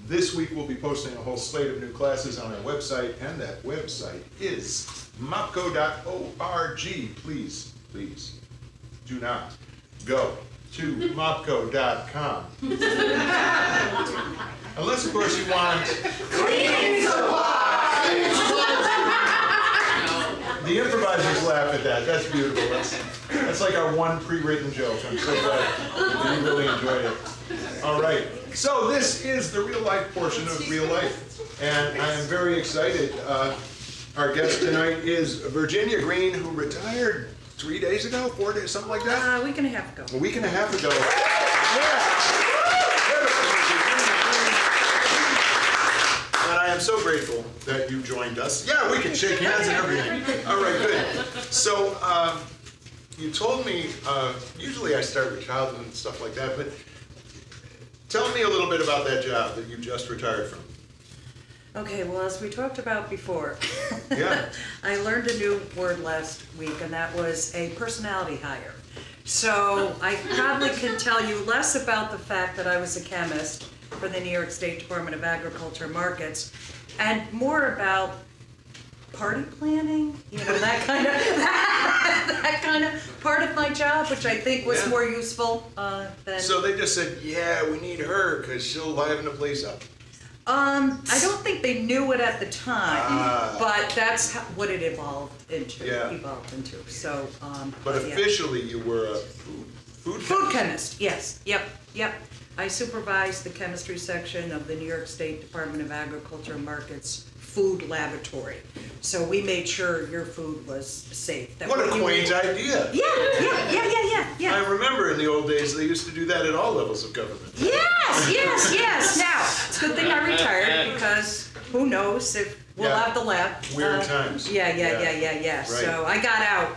This week we'll be posting a whole slate of new classes on our website, and that website is mopco.org. Please, please do not go to mopco.com. Unless, of course, you want cleaning supplies. The improvisers laugh at that. That's beautiful. That's like our one pre-written joke. I'm so glad that you really enjoyed it. All right. So this is the real life portion of Real Life, and I am very excited. Our guest tonight is Virginia Green, who retired 3 days ago, 4 days, something like that. A week and a half ago. A week and a half ago. Yeah. And I am so grateful that you joined us. Yeah, we can shake hands and everything. All right, good. So you told me, usually I start with childhood and stuff like that, but tell me a little bit about that job that you just retired from. Okay, well, as we talked about before, Yeah. I learned a new word last week, and that was a personality hire. So I probably can tell you less about the fact that I was a chemist for the New York State Department of Agriculture Markets, and more about party planning, you know, that kind of that kind of part of my job, which I think was more useful than. So they just said, yeah, we need her because she'll liven the place up. I don't think they knew it at the time, but that's what it evolved into. Yeah. So. But yeah. officially, you were a food Chemist, yes, yep. I supervised the chemistry section of the New York State Department of Agriculture and Markets food laboratory. So we made sure your food was safe. That What a you quaint ate- idea. Yeah. I remember in the old days they used to do that at all levels of government. Yes. Now, it's a good thing I retired, because who knows if we'll Yeah. have the lab. Weird times. Yeah. Right. So I got out,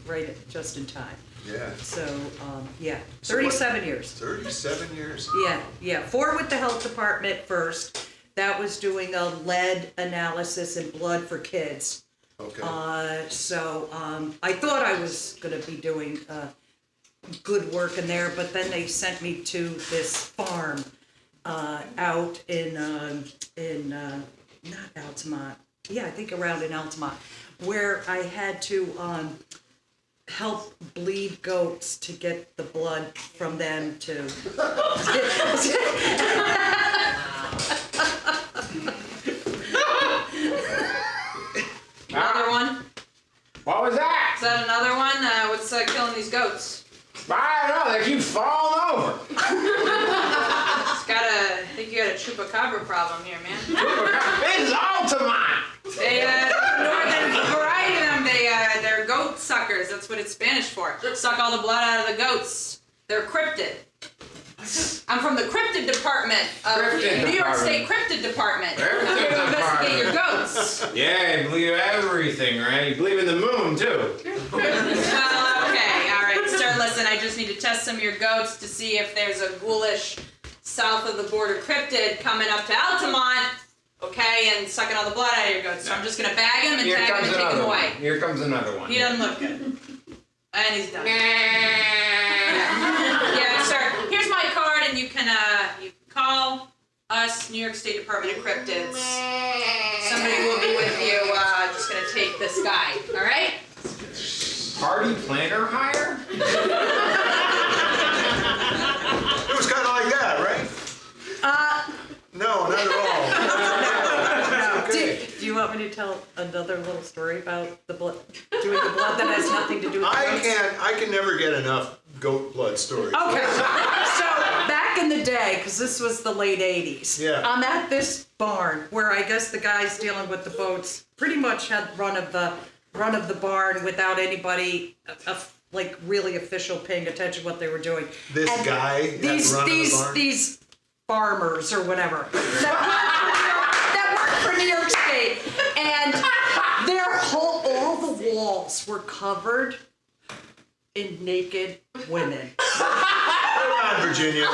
right just in time. Yeah. So, yeah, So what- 37 years. 37 years. Yeah. 4 with the health department first. That was doing a lead analysis in blood for kids. Okay. I thought I was going to be doing good work in there, but then they sent me to this farm out in not Altamont. Yeah, I think around in Altamont, where I had to help bleed goats to get the blood from them to. Another one? What was that? Is that another one? What's killing these goats? I don't know, they keep falling over. I think you got a chupacabra problem here, man. This is Altamont. They, northern variety of them, they're goats suckers. That's what it's Spanish for. Suck all the blood out of the goats. They're cryptid. I'm from the cryptid department of New York State Cryptid Department. I'm here to investigate your goats. Yeah, you believe everything, right? You believe in the moon, too. Well, okay, all right. Sir, listen, I just need to test some of your goats to see if there's a ghoulish south of the border cryptid coming up to Altamont, okay, and sucking all the blood out of your goats. So I'm just going to bag him and tag him and take him away. Here comes another one. He doesn't look good. And he's done. Yeah, sir. Here's my card, and you can call us, New York State Department of Cryptids. Somebody will be with you. Just gonna take this guy. All right? Party planner hire? It was kind of like that, right? No, not at all. Okay. Do you want me to tell another little story about the blood, doing the blood that has nothing to do with the goats? I can never get enough goat blood stories. Okay, so back in the day, because this was the late 80s, Yeah. I'm at this barn where I guess the guys dealing with the boats pretty much had run of the barn without anybody like really official paying attention to what they were doing. This And guy had these run of the barn? these farmers or whatever that worked for New York State, and all the walls were covered in naked women. Hold on, Virginia.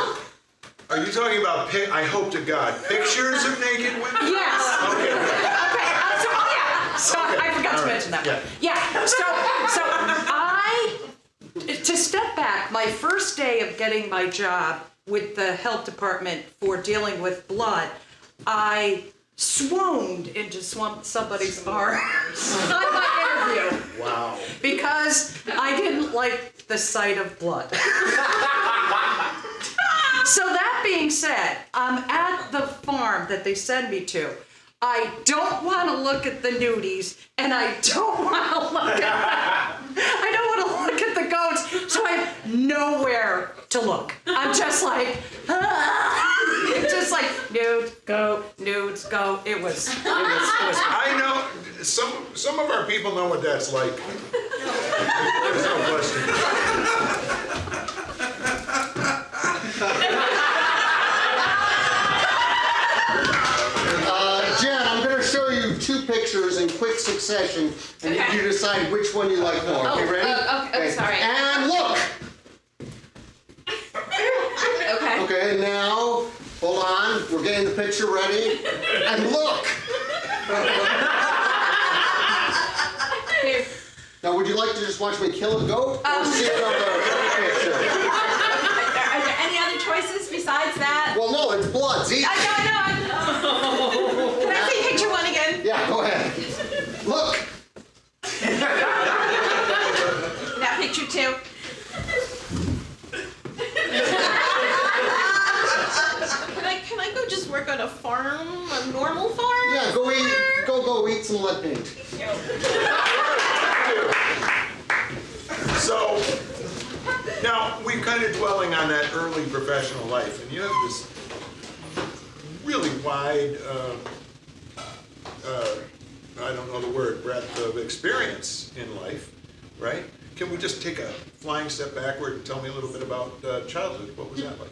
Are you talking about, I hope to God, pictures of naked women? Yes. Okay. So I forgot to mention that. Yeah. So to step back, my first day of getting my job with the health department for dealing with blood, I swooned into somebody's arms on my interview. Wow. Because I didn't like the sight of blood. So that being said, I'm at the farm that they send me to. I don't want to look at the nudies, and I don't want to look at the goats, so I have nowhere to look. I'm just like, just like nudes go. It was. I know some of our people know what that's like. There's no question. Jen, I'm going to show you two pictures in quick succession, and you decide which one you like more. Okay, ready? Okay, sorry. And look! Okay. Okay, now, hold on. We're getting the picture ready. And look! Here. Now, would you like to just watch me kill a goat or see it on the picture? Are there any other choices besides that? Well, no, it's blood. See? I know. Can I see picture one again? Yeah, go ahead. Look! That picture two. Can I go just work on a farm, a normal farm? Yeah, go eat some lead paint. So, now we're kind of dwelling on that early professional life, and you have this really wide, I don't know the word, breadth of experience in life, right? Can we just take a flying step backward and tell me a little bit about childhood? What was that like?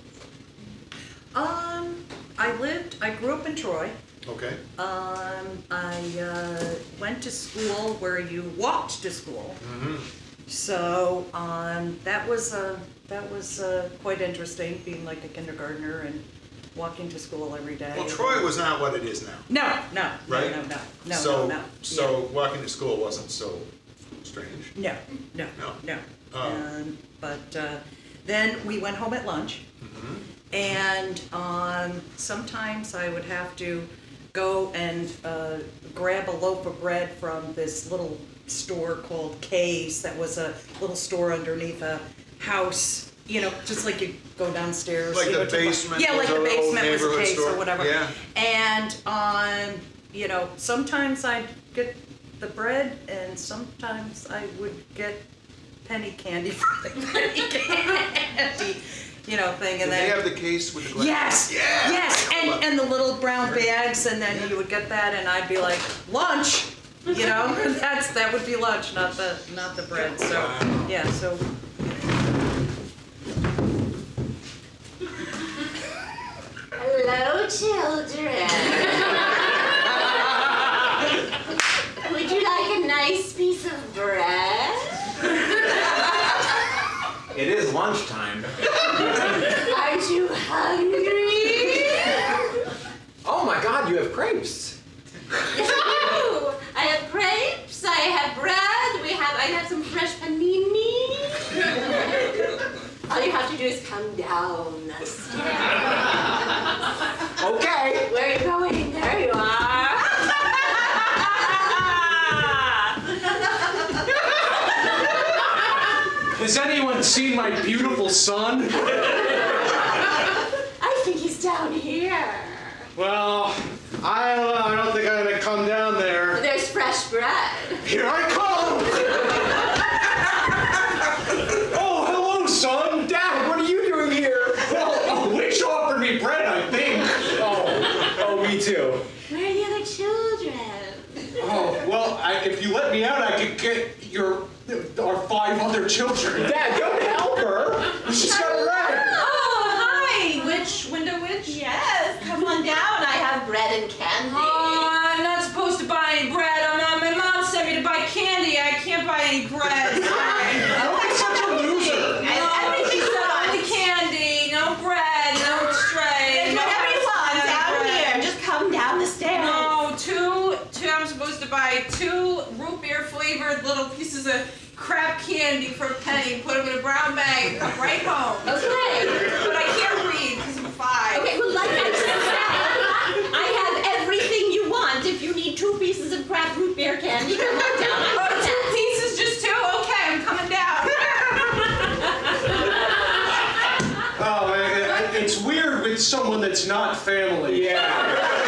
I grew up in Troy. Okay. I went to school where you walked to school. Mm-hmm. So that was quite interesting, being like a kindergartner and walking to school every day. Well, Troy was not what it is now. No, Right? no. So walking to school wasn't so strange. No. But then we went home at lunch, and sometimes I would have to go and grab a loaf of bread from this little store called Kay's that was a little store underneath a house, you know, just like you go downstairs. Like you the know, basement yeah, like was the a old basement was a neighborhood Kay's store. or whatever. Yeah. And, you know, sometimes I'd get the bread and sometimes I would get penny candy from the penny candy, you know, thing. And Did then they have the case with the glass? yes, Yeah. and the little brown bags, and then you would get that, and I'd be like, lunch, You know, that would be lunch, not the bread. So yeah, so. Hello, children. Would you like a nice piece of bread? It is lunchtime. Aren't you hungry? Oh my God, you have crepes. Yes, I do. I have crepes, I have bread, I have some fresh panini. All you have to do is come down the stairs. Okay. Where are you going? There you are. Has anyone seen my beautiful son? I think he's down here. Well, I don't know. I don't think I'm gonna come down there. There's fresh bread. Here I come! Oh, hello, son. Dad, what are you doing here? Well, a witch offered me bread, I think. Oh, me too. Where are the other children? Oh, well, if you let me out, I could get our 5 other children. Dad, don't help her. She's got bread. Oh, hi, window witch. Yes, come on down. I have bread and candy. Oh, I'm not supposed to buy any bread. My mom sent me to buy candy. I can't buy any bread. Don't be such a loser. Everything's Only candy, no bread, no tray. Whatever you want down here. Just come down the stairs. No, two. I'm supposed to buy 2 root beer flavored little pieces of crab candy for a penny. Put them in a brown bag and come right home. Okay. But I can't read because I'm 5. Okay, well, like I just said, I have everything you want. If you need 2 pieces of crab root beer candy, come on down. Oh, 2 pieces, just 2? Okay, I'm coming down. Oh, it's weird with someone that's not family. Yeah.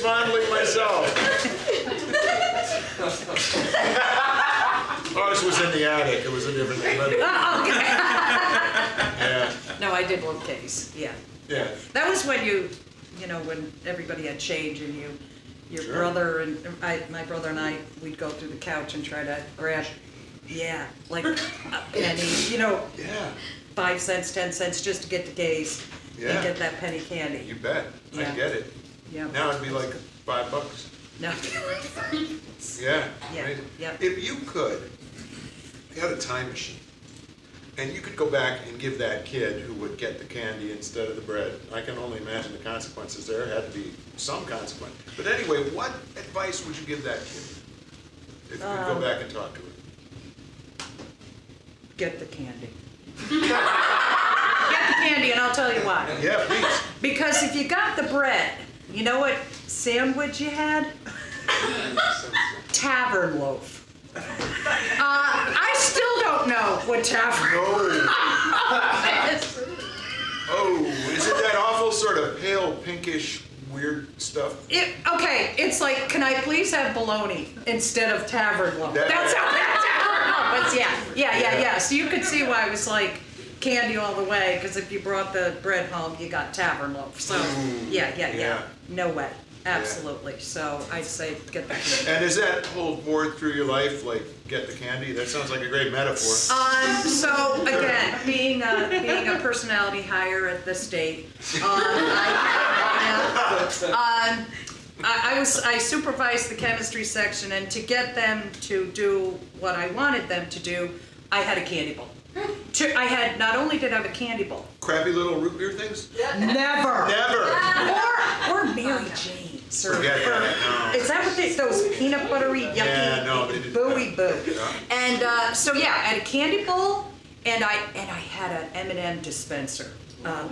Fondly myself. Ours was in the attic. It was a different level. Oh, okay. Yeah. No, I did love case. Yeah. Yeah. That was when when everybody had change and your Sure. brother and my brother and I, we'd go through the couch and try to grab, like a penny, Yeah. 5 cents, 10 cents, just to get the gaze Yeah. and get that penny candy. You bet. Yeah. I get it. Yeah. Now it'd be like $5. No. Yeah. Yeah, Amazing. yeah. If you had a time machine, and you could go back and give that kid who would get the candy instead of the bread, I can only imagine the consequences there. Had to be some consequence. But anyway, what advice would you give that kid if you could go back and talk to him? Get the candy. Get the candy, and I'll tell you why. Yeah, please. Because if you got the bread, you know what sandwich you had? Tavern loaf. I still don't know what tavern is. Oh, is it that awful sort of pale, pinkish, weird stuff? Okay, it's like, can I please have bologna instead of tavern loaf? That- That's how that tavern loaf is. Yeah. So you could see why I was like candy all the way, because if you brought the bread home, you got tavern loaf. So yeah. No way. Absolutely. So I'd say get the candy. And does that hold more through your life, like get the candy? That sounds like a great metaphor. So again, being a personality hire at the state, I supervised the chemistry section, and to get them to do what I wanted them to do, I had a candy bowl. Not only did I have a candy bowl. Crappy little root beer things? Never. Or Never. Mary Jane's. Or, Forget that, no. Is that what those peanut buttery, yucky, Yeah, no, they didn't. booey boo. Yeah. And I had a candy bowl, and I had an M&M dispenser,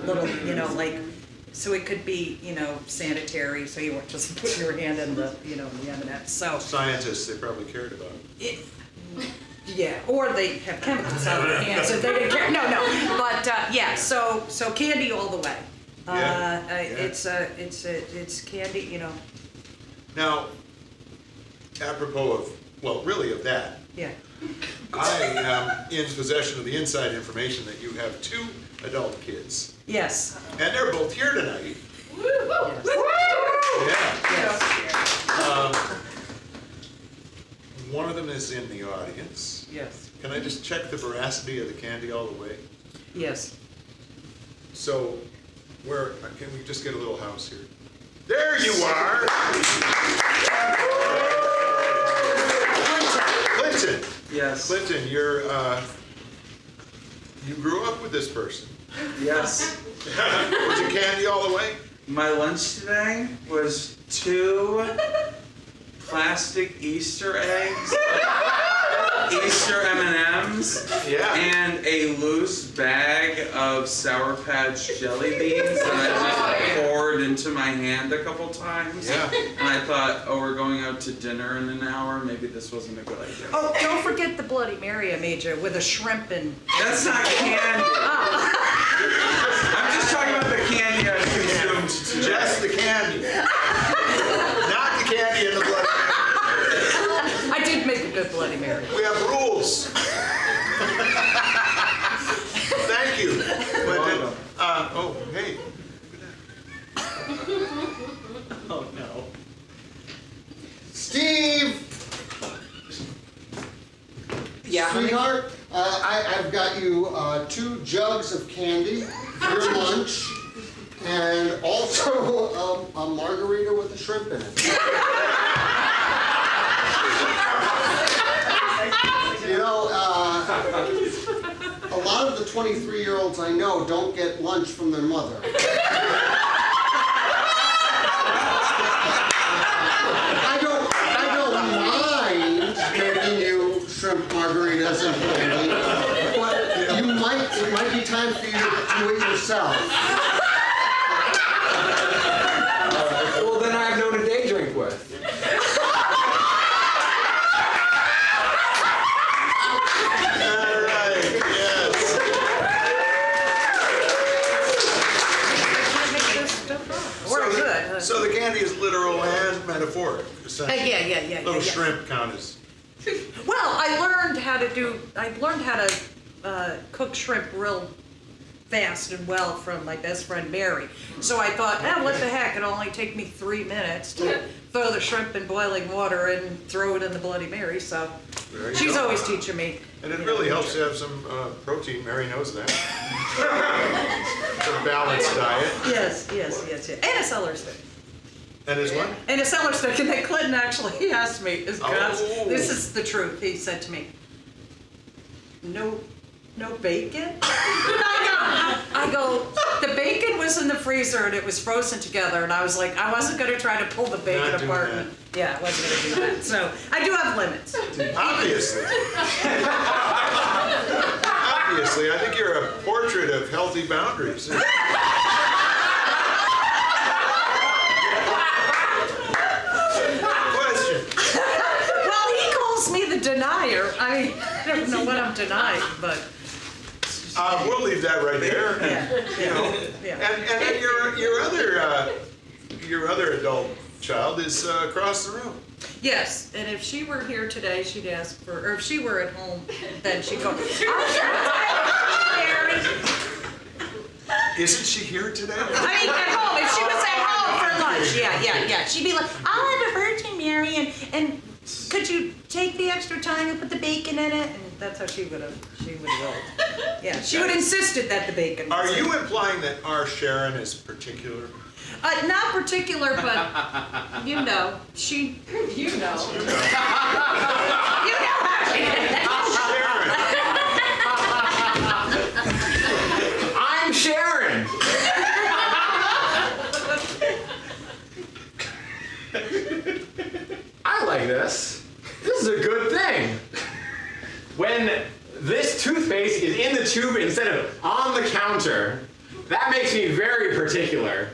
little, so it could be, sanitary, so you weren't just putting your hand in the, the M&M. So Scientists, they probably cared about it. or they have chemicals on their hands, so they didn't care. No, but so candy all the way. It's candy, Now, apropos of that, Yeah. I am in possession of the inside information that you have 2 adult kids. Yes. And they're both here tonight. Yes. Yeah. Yes. One of them is in the audience. Yes. Can I just check the veracity of the candy all the way? Yes. So, where, can we just get a little house here? There you are! Clinton! Yes. Clinton, you grew up with this person. Yes. Was it candy all the way? My lunch today was 2 plastic Easter eggs, Easter M&Ms, Yeah. and a loose bag of Sour Patch jelly beans that I just poured into my hand a couple times. Yeah. And I thought, oh, we're going out to dinner in an hour. Maybe this wasn't a good idea. Oh, don't forget the Bloody Mary I made you with a shrimp and. That's not candy. I'm just talking about the candy I consumed today. Just the candy. Not the candy in the blood. I did make a good Bloody Mary. We have rules. Thank you. Clinton. Oh, hey. Oh no. Steve! Yeah, honey? Sweetheart, I've got you 2 jugs of candy for your lunch, and also a margarita with a shrimp in it. You know, a lot of the 23-year-olds I know don't get lunch from their mother. I don't mind making you shrimp margaritas and candy, but it might be time for you to do it yourself. Well, then I have no one to day drink with. All right, yes. Or So the- good. So the candy is literal and metaphoric, essentially. Yeah. Little shrimp count as. Well, I learned how to cook shrimp real fast and well from my best friend Mary. So I thought, what the heck, it'll only take me 3 minutes to throw the shrimp in boiling water and throw it in the Bloody Mary. So There you she's go. always teaching me. And it really helps to have some protein. Mary knows that. It's a balanced diet. Yes. And a celery stick. And is what? And a celery stick. And then Clinton actually asked me, this Oh. is the truth. He said to me, no bacon? I go, the bacon was in the freezer and it was frozen together, and I was like, I wasn't gonna try to pull the bacon Not doing apart. that. Yeah, I wasn't gonna do that. So I do have limits. Obviously. Obviously, I think you're a portrait of healthy boundaries. Question. Well, he calls me the denier. I don't know what I'm denying, but We'll leave that right there. You know. yeah. And then your other adult child is across the room. Yes, and if she were here today, she'd ask for, or if she were at home, then she'd go, Mary. Isn't she here today? I mean, at home, if she was at home for lunch, yeah. She'd be like, I'll have a Virgin Mary, and could you take the extra time and put the bacon in it? And that's how she would roll. Yeah, she would have insisted that the bacon was Are in. you implying that our Sharon is particular? Not particular, but you know, she, you know. You know how she is. Sharon. I'm Sharon. I like this. This is a good thing. When this toothpaste is in the tube instead of on the counter, that makes me very particular.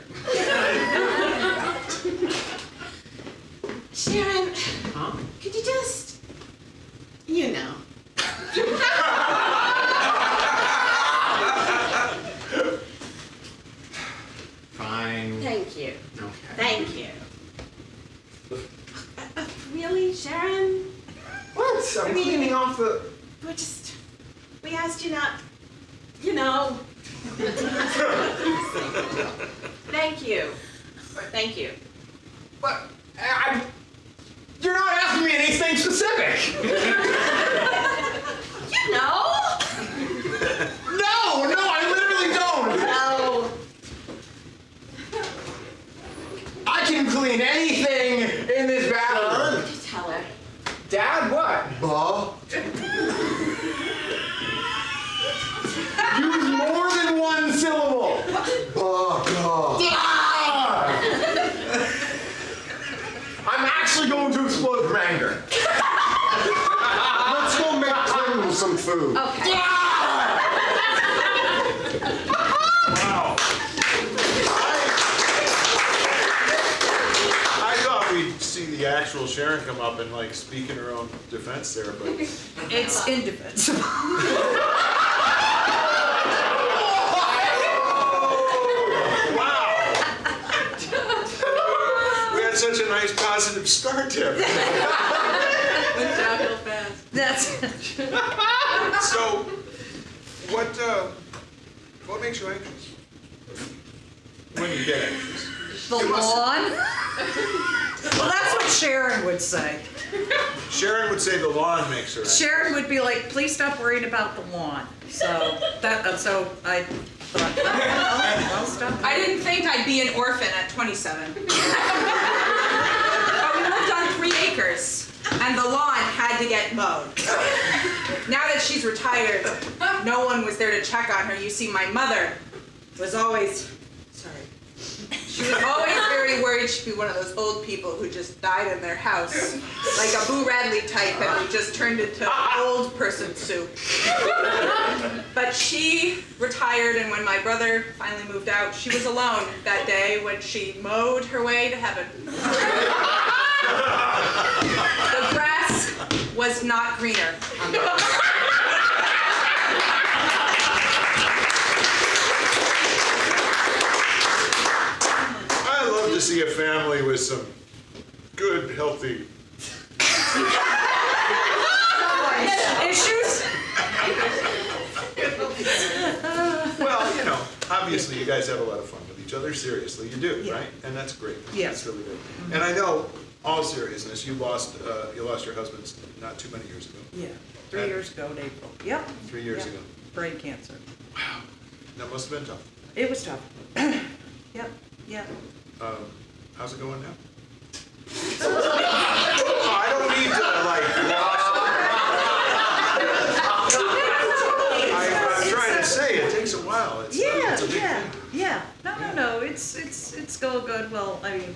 Sharon, Huh? could you just, you know. Fine. Thank you. Okay. Thank you. Really, Sharon? What? I'm cleaning off the... We asked you not, you know. Thank you. Or thank you. But you're not asking me anything specific. You know? No, I literally don't. No. I can clean anything in this bathroom. Tell her. Dad, what? Bah. Use more than one syllable. Bah, God. I'm actually going to explode from anger. Let's go make Clinton some food. Okay. Wow. I thought we'd see the actual Sharon come up and like speak in her own defense there, but It's indefensible. wow. We had such a nice positive start there. That's So, what makes you anxious? When you get anxious? the lawn. Well, that's what Sharon would say. Sharon would say the lawn makes her anxious. Sharon would be like, "Please stop worrying about the lawn." So I thought, I'll stop. I didn't think I'd be an orphan at 27. But we lived on 3 acres, and the lawn had to get mowed. Now that she's retired, no one was there to check on her. You see, my mother was always, she was always very worried she'd be one of those old people who just died in their house, like a Boo Radley type, and we just turned into old person soup. But she retired, and when my brother finally moved out, she was alone that day when she mowed her way to heaven. The grass was not greener on the lawn. I love to see a family with some good, healthy Issues? well, you know, obviously you guys have a lot of fun with each other. Seriously, you do, Yeah. right? And that's great. Yeah. That's really good. And I know, all seriousness, you lost your husband not too many years ago. Yeah, 3 years ago in April. Yep. 3 years Yep. ago. Brain cancer. That must have been tough. It was tough. Yep. How's it going now? I don't need to I'm trying to say it takes a while. It's a big thing. Yeah. No. It's going good. Well, I mean,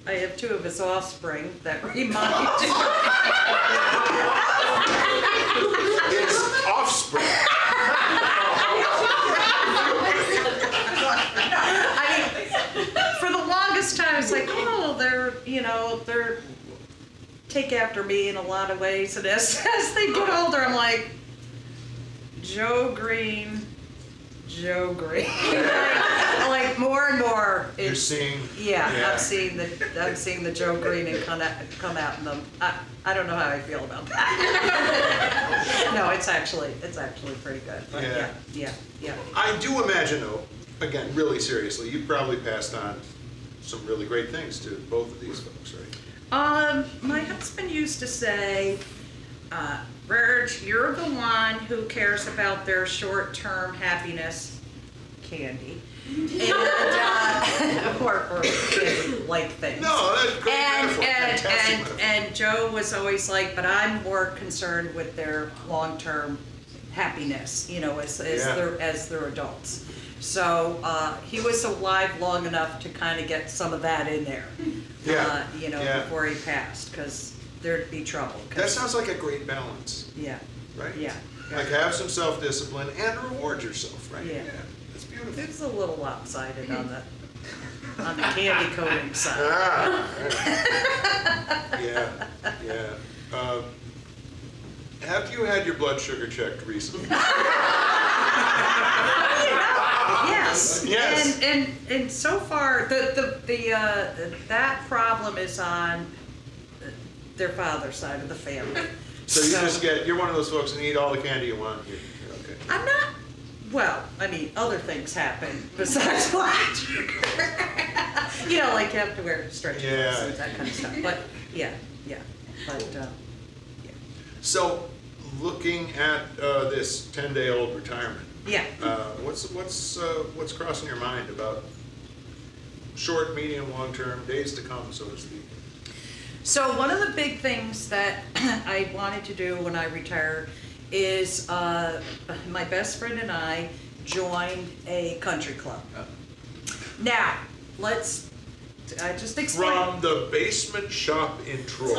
I have 2 of his offspring that remind It's offspring. I mean, for the longest time, it's like, oh, they're take after me in a lot of ways. And as they get older, I'm like, Joe Green. like more and more. You're seeing. Yeah, I'm seeing the Joe Green and come out in them. I don't know how I feel about that. No, it's actually pretty good. But yeah. I do imagine, though, again, really seriously, you probably passed on some really great things to both of these folks, right? My husband used to say, Virg, you're the one who cares about their short-term happiness, candy, and or candy-like things. No, that's great metaphor. Fantastic metaphor. And Joe was always like, but I'm more concerned with their long-term happiness, as they're adults. So he was alive long enough to kind of get some of that in there, before he passed, because there'd be trouble. That sounds like a great balance. Yeah. Right? Yeah. Like have some self-discipline and reward yourself, right? Yeah. That's beautiful. It's a little lopsided on the candy coating side. Yeah. Have you had your blood sugar checked recently? Yes. Yes. And so far that problem is on their father's side of the family. So you're one of those folks that eat all the candy you want. You're okay. I'm not well, I mean, other things happen besides black sugar. You know, like you have to wear stretchy clothes and that kind of stuff. But yeah. But So, looking at this 10-day-old retirement, yeah. what's crossing your mind about short, medium, long-term, days to come, so to speak? So one of the big things that I wanted to do when I retired is my best friend and I joined a country club. Now, I just explain. From the basement shop in Troy.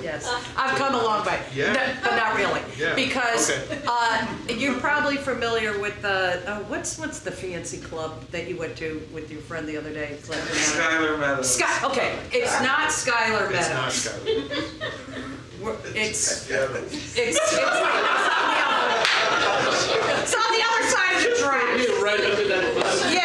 Yes, I've come a long way. Yeah. No, but not really. Yeah. Because Okay. you're probably familiar with the what's the fancy club that you went to with your friend the other day? Skylar Meadows. Okay, it's not Skylar It's Meadows. not Skylar. It's Yeah. it's on the other side of the track. Right under that bus. Yeah.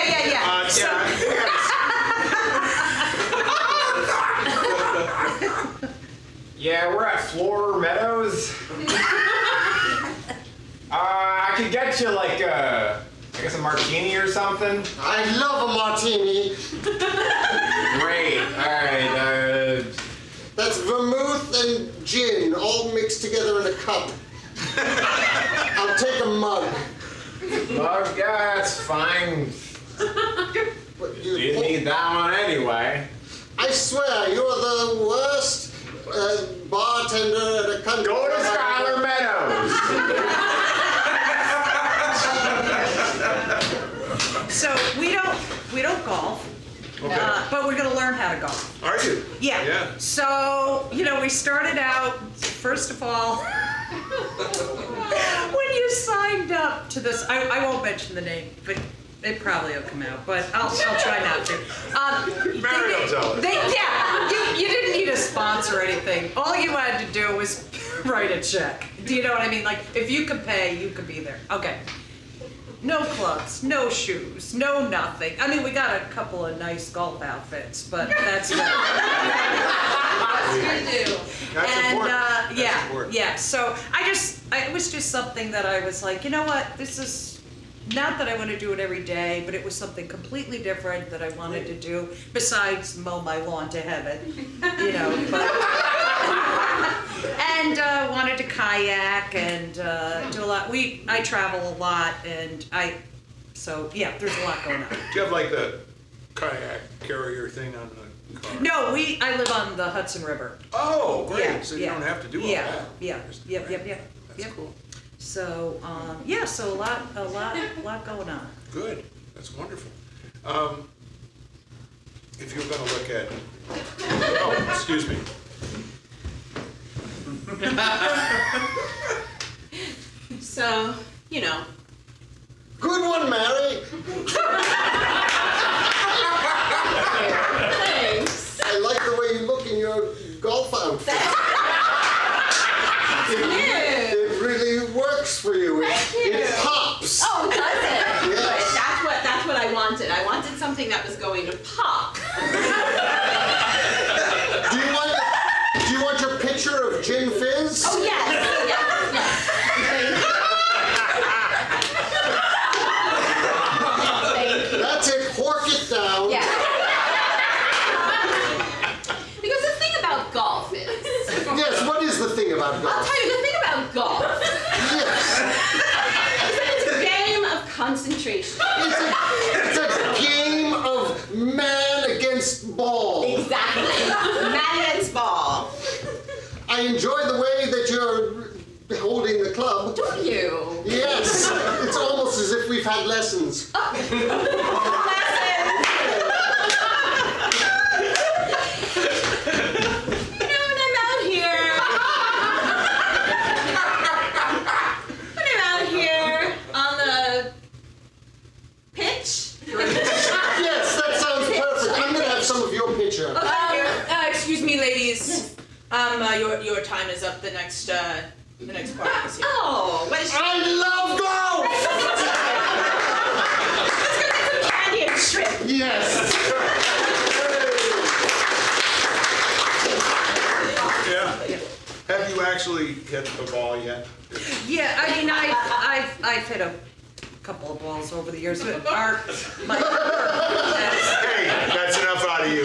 Yeah, we're at Floor Meadows. I could get you like I guess a martini or something. I love a martini. Great. All right. That's vermouth and gin all mixed together in a cup. I'll take a mug. Mug, yeah, that's fine. But You didn't need that one anyway. I swear, you're the worst bartender at a country. Go to Skylar Meadows. So we don't golf, Okay. but we're gonna learn how to golf. Are you? Yeah. Yeah. So, we started out, first of all, when you signed up to this, I won't mention the name, but it probably will come out, but I'll try not to. Mary will tell us. You didn't need a sponsor or anything. All you had to do was write a check. Do you know what I mean? Like, if you could pay, you could be there. Okay. No clubs, no shoes, no nothing. I mean, we got a couple of nice golf outfits, but that's it. That's important. That's important. Yeah. So it was just something that I was like, you know what? This is not that I want to do it every day, but it was something completely different that I wanted to do besides mow my lawn to heaven, But, and wanted to kayak and do a lot. I travel a lot, and there's a lot going on. Do you have like the kayak carrier thing on the car? No, I live on the Hudson River. Oh, great. Yeah, So you don't have to do all Yeah, that. yeah, yep. That's cool. So, so a lot going on. Good. That's wonderful. If you're going to look at... Oh, excuse me. So, Good one, Mary. thanks. I like the way you look in your golf outfit. It really works for you. It pops. Oh, does it? Yes. Good. That's what I wanted. I wanted something that was going to pop. Do you want your picture of gin fizz? Oh, yes. Thank you. That's it. Hork it down. Yeah. Because the thing about golf is... Yes, what is the thing about I'll golf? tell you, the thing about golf Yes. is that it's a game of concentration. It's a game of man against ball. Exactly. Man against ball. I enjoy the way that you're holding the club. Do you? Yes. It's almost as if we've had lessons. When I'm out here on the pitch. Yes, that sounds perfect. I'm gonna have some of your picture. Excuse me, ladies. Your time is up. The next part is here. Oh, what is she? I love golf! Candy and shrimp. Yes. Yeah. Have you actually hit the ball yet? Yeah, I mean, I've hit a couple of balls over the years. But our, my, Hey, that's enough out of you.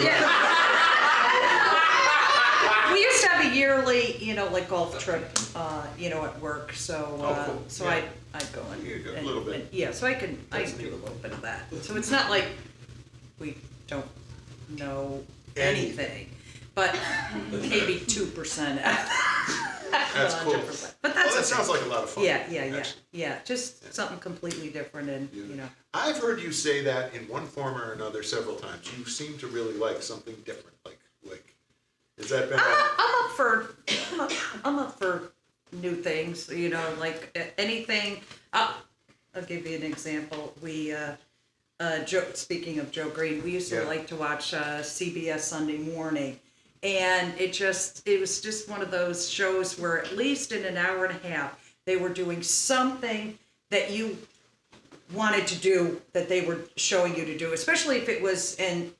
we used to have a yearly, like golf trip, at work. So, cool. so Yeah. I'd go and You go a little bit. yeah. So I can do a little bit of that. So it's not like we don't know anything, but maybe 2%. That's cool. But that's Well, that okay. sounds like a lot of fun. Yeah. Just something completely different, and I've heard you say that in one form or another several times. You seem to really like something different. Like, has that been? I'm up for new things. Like anything. I'll give you an example. We, speaking of Joe Green, we used to like to watch CBS Sunday Morning. And it was just one of those shows where at least in an hour and a half, they were doing something that you wanted to do, that they were showing you to do, especially if it was in,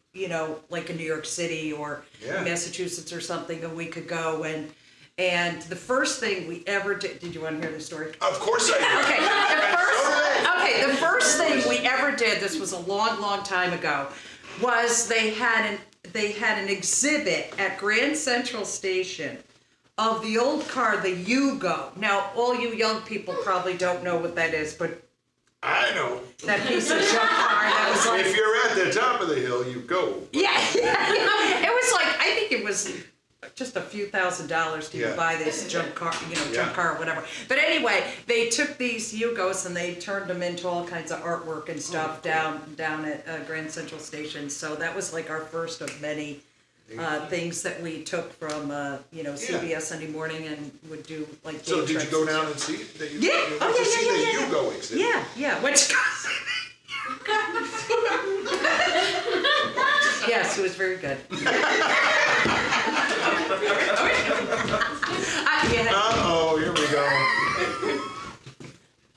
like in New York City or Massachusetts or something, and we could go and the first thing we ever did you want to hear the story? Of course I do. The first thing we ever did, this was a long, long time ago, was they had an exhibit at Grand Central Station of the old car, the Yugo. Now, all you young people probably don't know what that is, but I know. that piece of junk car that was like... If you're at the top of the hill, you go. Yeah. It was like, I think it was just a few $1,000s to buy this junk car, junk car or whatever. But anyway, they took these Yugos and they turned them into all kinds of artwork and stuff down at Grand Central Station. So that was like our first of many things that we took from CBS Sunday Morning and would do like. So did you go down and see the Yugo? See the Yugo exhibit? Yeah. Yes, it was very good. Uh-oh, here we go.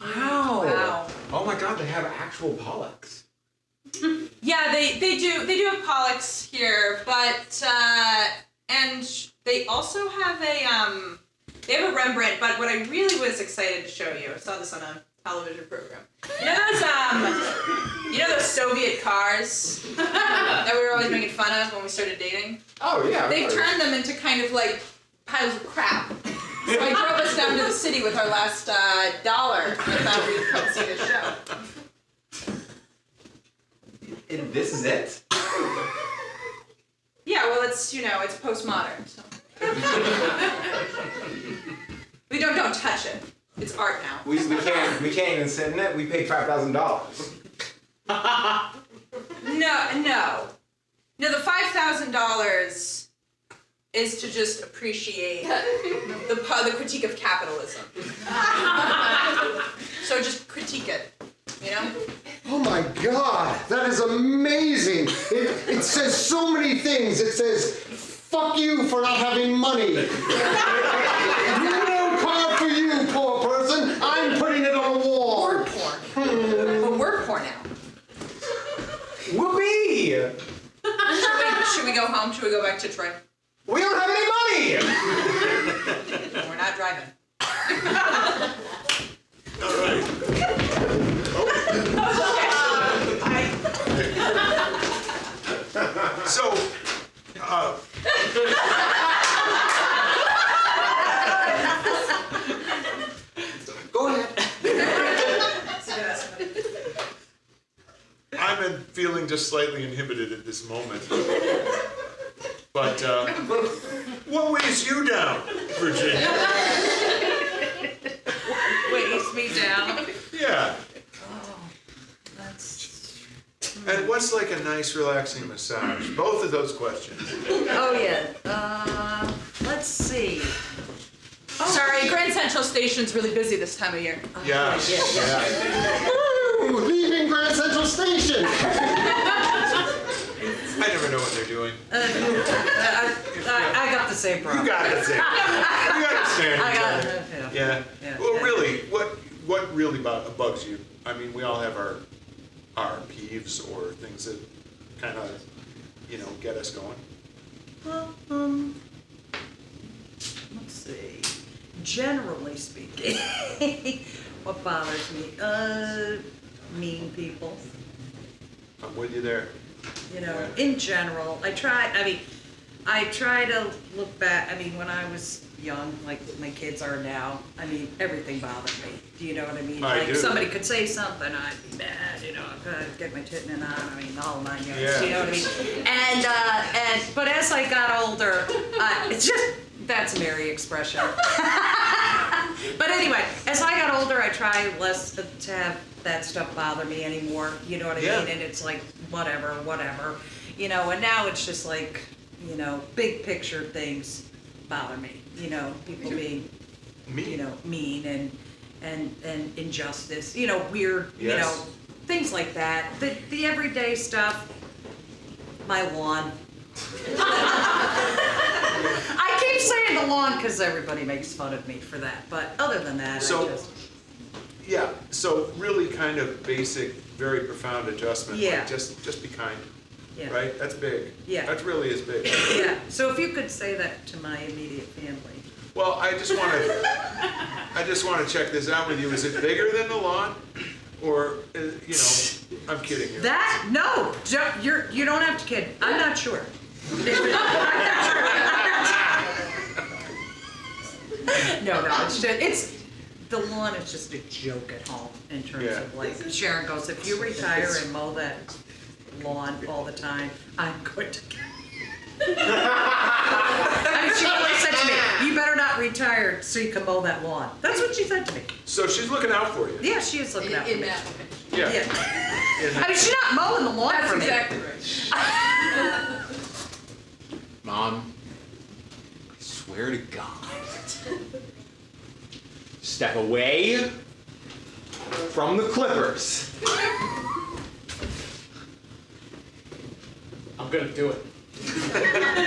Wow. Oh my god, they have actual Pollux. Yeah, they do have Pollux here, but and they also have a Rembrandt. But what I really was excited to show you, I saw this on a television program. You know those Soviet cars that we were always making fun of when we started dating? Oh yeah. They've turned them into kind of like piles of crap. So I drove us down to the city with our last dollar and I thought we'd come see the show. And this is it? Yeah, well, it's postmodern. So. We don't touch it. It's art now. We can't even sit in it. We paid $5,000. No. The $5,000 is to just appreciate the critique of capitalism. So just critique it, Oh my God, that is amazing. It says so many things. It says, fuck you for not having money. No car for you, poor person. I'm putting it on the wall. Word porn. But we're poor now. Whoopee! Should we go home? Should we go back to Troy? We don't have any money! We're not driving. All right. So, Go ahead. I'm feeling just slightly inhibited at this moment. But what weighs you down, Virginia? Weighs me down. Yeah. Oh, that's. And what's like a nice, relaxing massage? Both of those questions. Oh yeah. Let's see. Sorry, Grand Central Station's really busy this time of year. Yeah. Woo, leaving Grand Central Station. I never know what they're doing. I got the same problem. You got it, Sam. You understand I each got other. it. Yeah. Yeah. Well, Yeah. really, what really bugs you? I mean, we all have our peeves or things that kind of, get us going. Well, let's see. Generally speaking, what bothers me? mean people. I'm with you there. You know, in general, I try to look back, when I was young, like my kids are now, everything bothered me. Do you know what I mean? I Like, do. somebody could say something, I'd be mad, I'd get my titting on, all 9 yards, Yeah. you know what I mean? But as I got older, it's just, that's a Mary expression. But anyway, as I got older, I try less to have that stuff bother me anymore, you know what I Yeah. mean? And it's like, whatever, and now it's just like, big picture things bother me, people being, mean and injustice, weird, Yes. things like that. The everyday stuff, my lawn. I keep saying the lawn because everybody makes fun of me for that, but other than that, So- I just, Yeah, so really kind of basic, very profound adjustment. Yeah. Like just be kind, yeah. right? That's big. Yeah. That really is big. Yeah, so if you could say that to my immediate family. Well, I just want to check this out with you. Is it bigger than the lawn? Or, I'm kidding you. That, no, you don't have to kid, I'm not sure. No, it's, the lawn is just a joke at home in terms Yeah. of like, Sharon goes, if you retire and mow that lawn all the time, I'm going to get. She always said to me, you better not retire so you can mow that lawn. That's what she said to me. So she's looking out for you. Yeah, she is looking out for me. Yeah. Yeah. And She's not mowing the lawn That's for me. exactly right. Mom, I swear to God, step away from the Clippers. I'm gonna do it.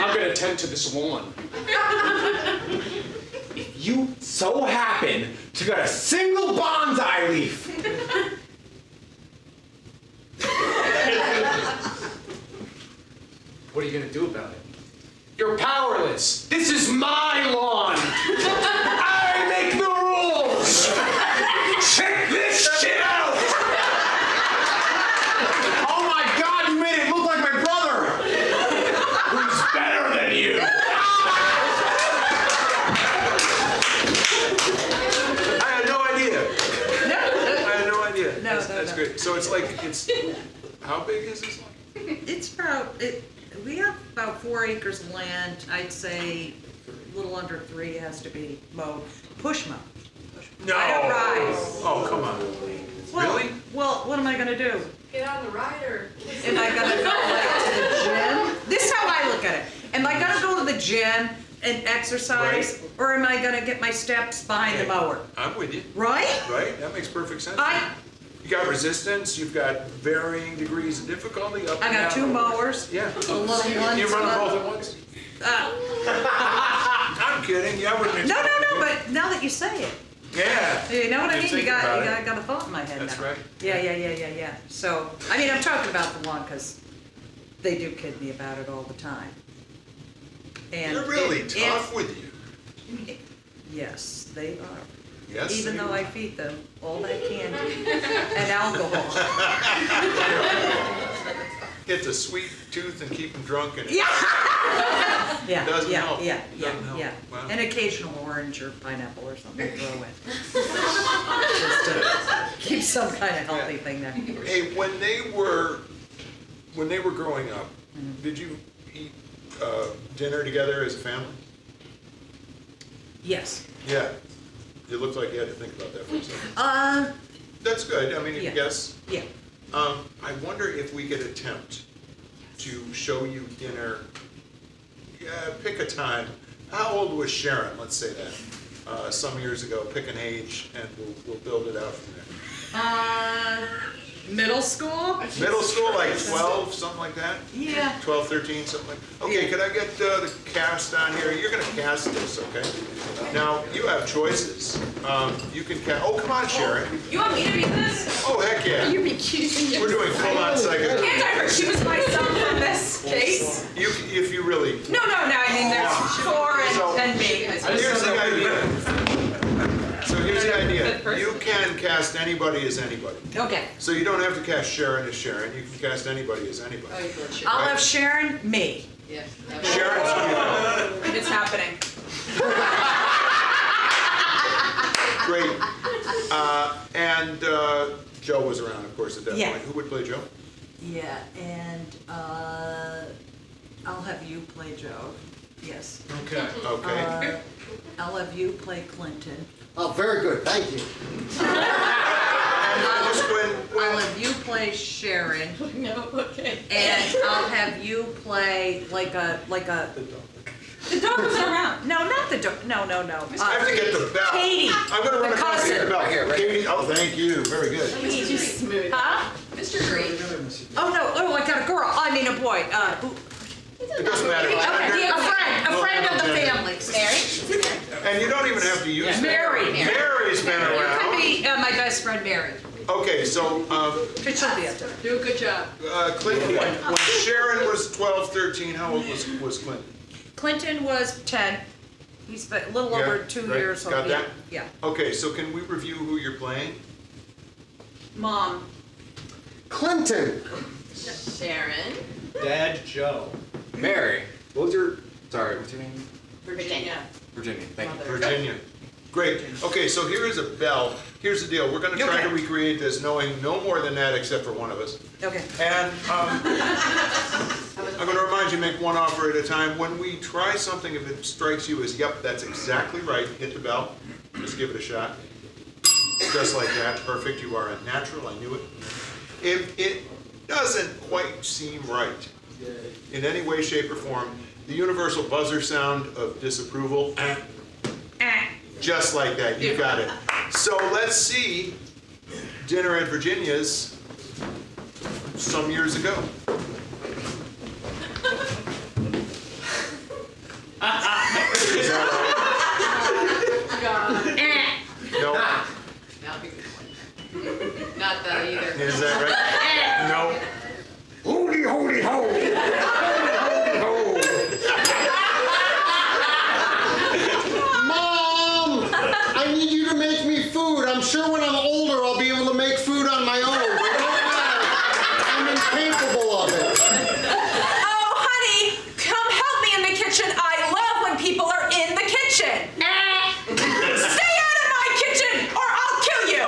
I'm gonna tend to this lawn. If you so happen to get a single bonsai leaf, What are you gonna do about it? You're powerless. This is my lawn. I make the rules. Check this shit out. oh my God, you made it look like my brother. Who's better than you? I had no idea. No, That's no. great. So it's like, how big is this lawn? It's about, we have about 4 acres of land. I'd say a little under 3 has to be mowed. Push mow. No. I don't ride. Oh, come on. Well, Really? Well, what am I gonna do? Get on the rider. Am I gonna go like to the gym? This is how I look at it. Am I gonna go to the gym and exercise, or am I gonna get my steps behind the mower? I'm with you. Right? Right? That makes perfect sense. You got resistance, you've got varying degrees of difficulty, up and got down. 2 mowers. Yeah. A little one. You run them both at once? I'm kidding. Yeah, I wouldn't No, expect you to. but now that you say it, Yeah. you know what I You're mean? You thinking got about I got a thought in my head That's now. right. Yeah. So, I'm talking about the lawn because they do kid me about it all the time. And They're really tough with you. Yes, they are. Yes. Even though I feed them all that candy and alcohol. Get the sweet tooth and keep them drunk and Yeah, Doesn't help. yeah. Doesn't help. Wow. An occasional orange or pineapple or something to throw in. Just to keep some kind of healthy thing there. Hey, when they were growing up, did you eat dinner together as a family? Yes. Yeah. It looked like you had to think about that for a second. That's good. I mean, you Yeah. can guess. Yeah. I wonder if we could attempt to show you dinner. Yeah, pick a time. How old was Sharon? Let's say that. Some years ago. Pick an age, and we'll build it out from there. Middle school? Middle school, like 12, something like that. Yeah. 12, 13, something like. Okay, could I get the cast on here? You're gonna cast this, okay? Now you have choices. You can cast. Oh, come on, Sharon. You want me to read this? Oh, heck yeah. You're recusing We're doing full-on psychotherapy. Can't I recuse myself from this case? If you really. No, I mean, there's 4 So- and me. Here's the idea. So here's the idea. person. You can cast anybody as anybody. Okay. So you don't have to cast Sharon as Sharon. You can cast anybody as anybody. Oh, you feel it. I'll have Sharon, me. Yeah. Sharon's you. It's happening. Great. And Joe was around, of course, at that Yeah. point. Who would play Joe? Yeah, and I'll have you play Joe. Yes. Okay. Okay. I'll have you play Clinton. Oh, very good, thank you. And just I'll have you play Sharon, No, okay. and I'll have you play like a. The dog was around. No, not the dog. No. I have to get the bell. Katie. I'm going to run The across and get the cousin. bell. Katie, oh, thank you. Very good. He's just smooth. Huh? Mr. Green. Oh no! Oh, I got a girl. I mean a boy. Who? It doesn't matter. Okay, a friend of the Gender. family. Mary? And you don't even have to use that. Mary. Mary's been You can around. be my best friend, Mary. Okay, so She'll be up there. Do a good job. Clinton, when Sharon was 12, 13, how old was Clinton? Clinton was 10. He's a little Yeah, over 2 right. years old. Got Yeah. that? Yeah. Okay, so can we review who you're playing? Mom. Clinton. Sharon. Dad Joe. Mary, what's your name? Virginia. Virginia, thank you. Virginia. Great. Okay, so here is a bell. Here's the deal. We're going to try to recreate this knowing no more than that except for one of us. Okay. And I'm going to remind you, make one offer at a time. When we try something, if it strikes you as, yep, that's exactly right, hit the bell. Just give it a shot. Just like that. Perfect. You are a natural. I knew it. If it doesn't quite seem right in any way, shape, or form, the universal buzzer sound of disapproval, just like that. You got it. So let's see dinner at Virginia's some years ago. Is that right? No. That'll be a good one. Not that either. Is that right? No. Holy, holy, holy. Mom! I need you to make me food. I'm sure when I'm older I'll be able to make food on my own. But right now, I'm incapable of it. Oh, honey, come help me in the kitchen. I love when people are in the kitchen. Stay out of my kitchen or I'll kill you.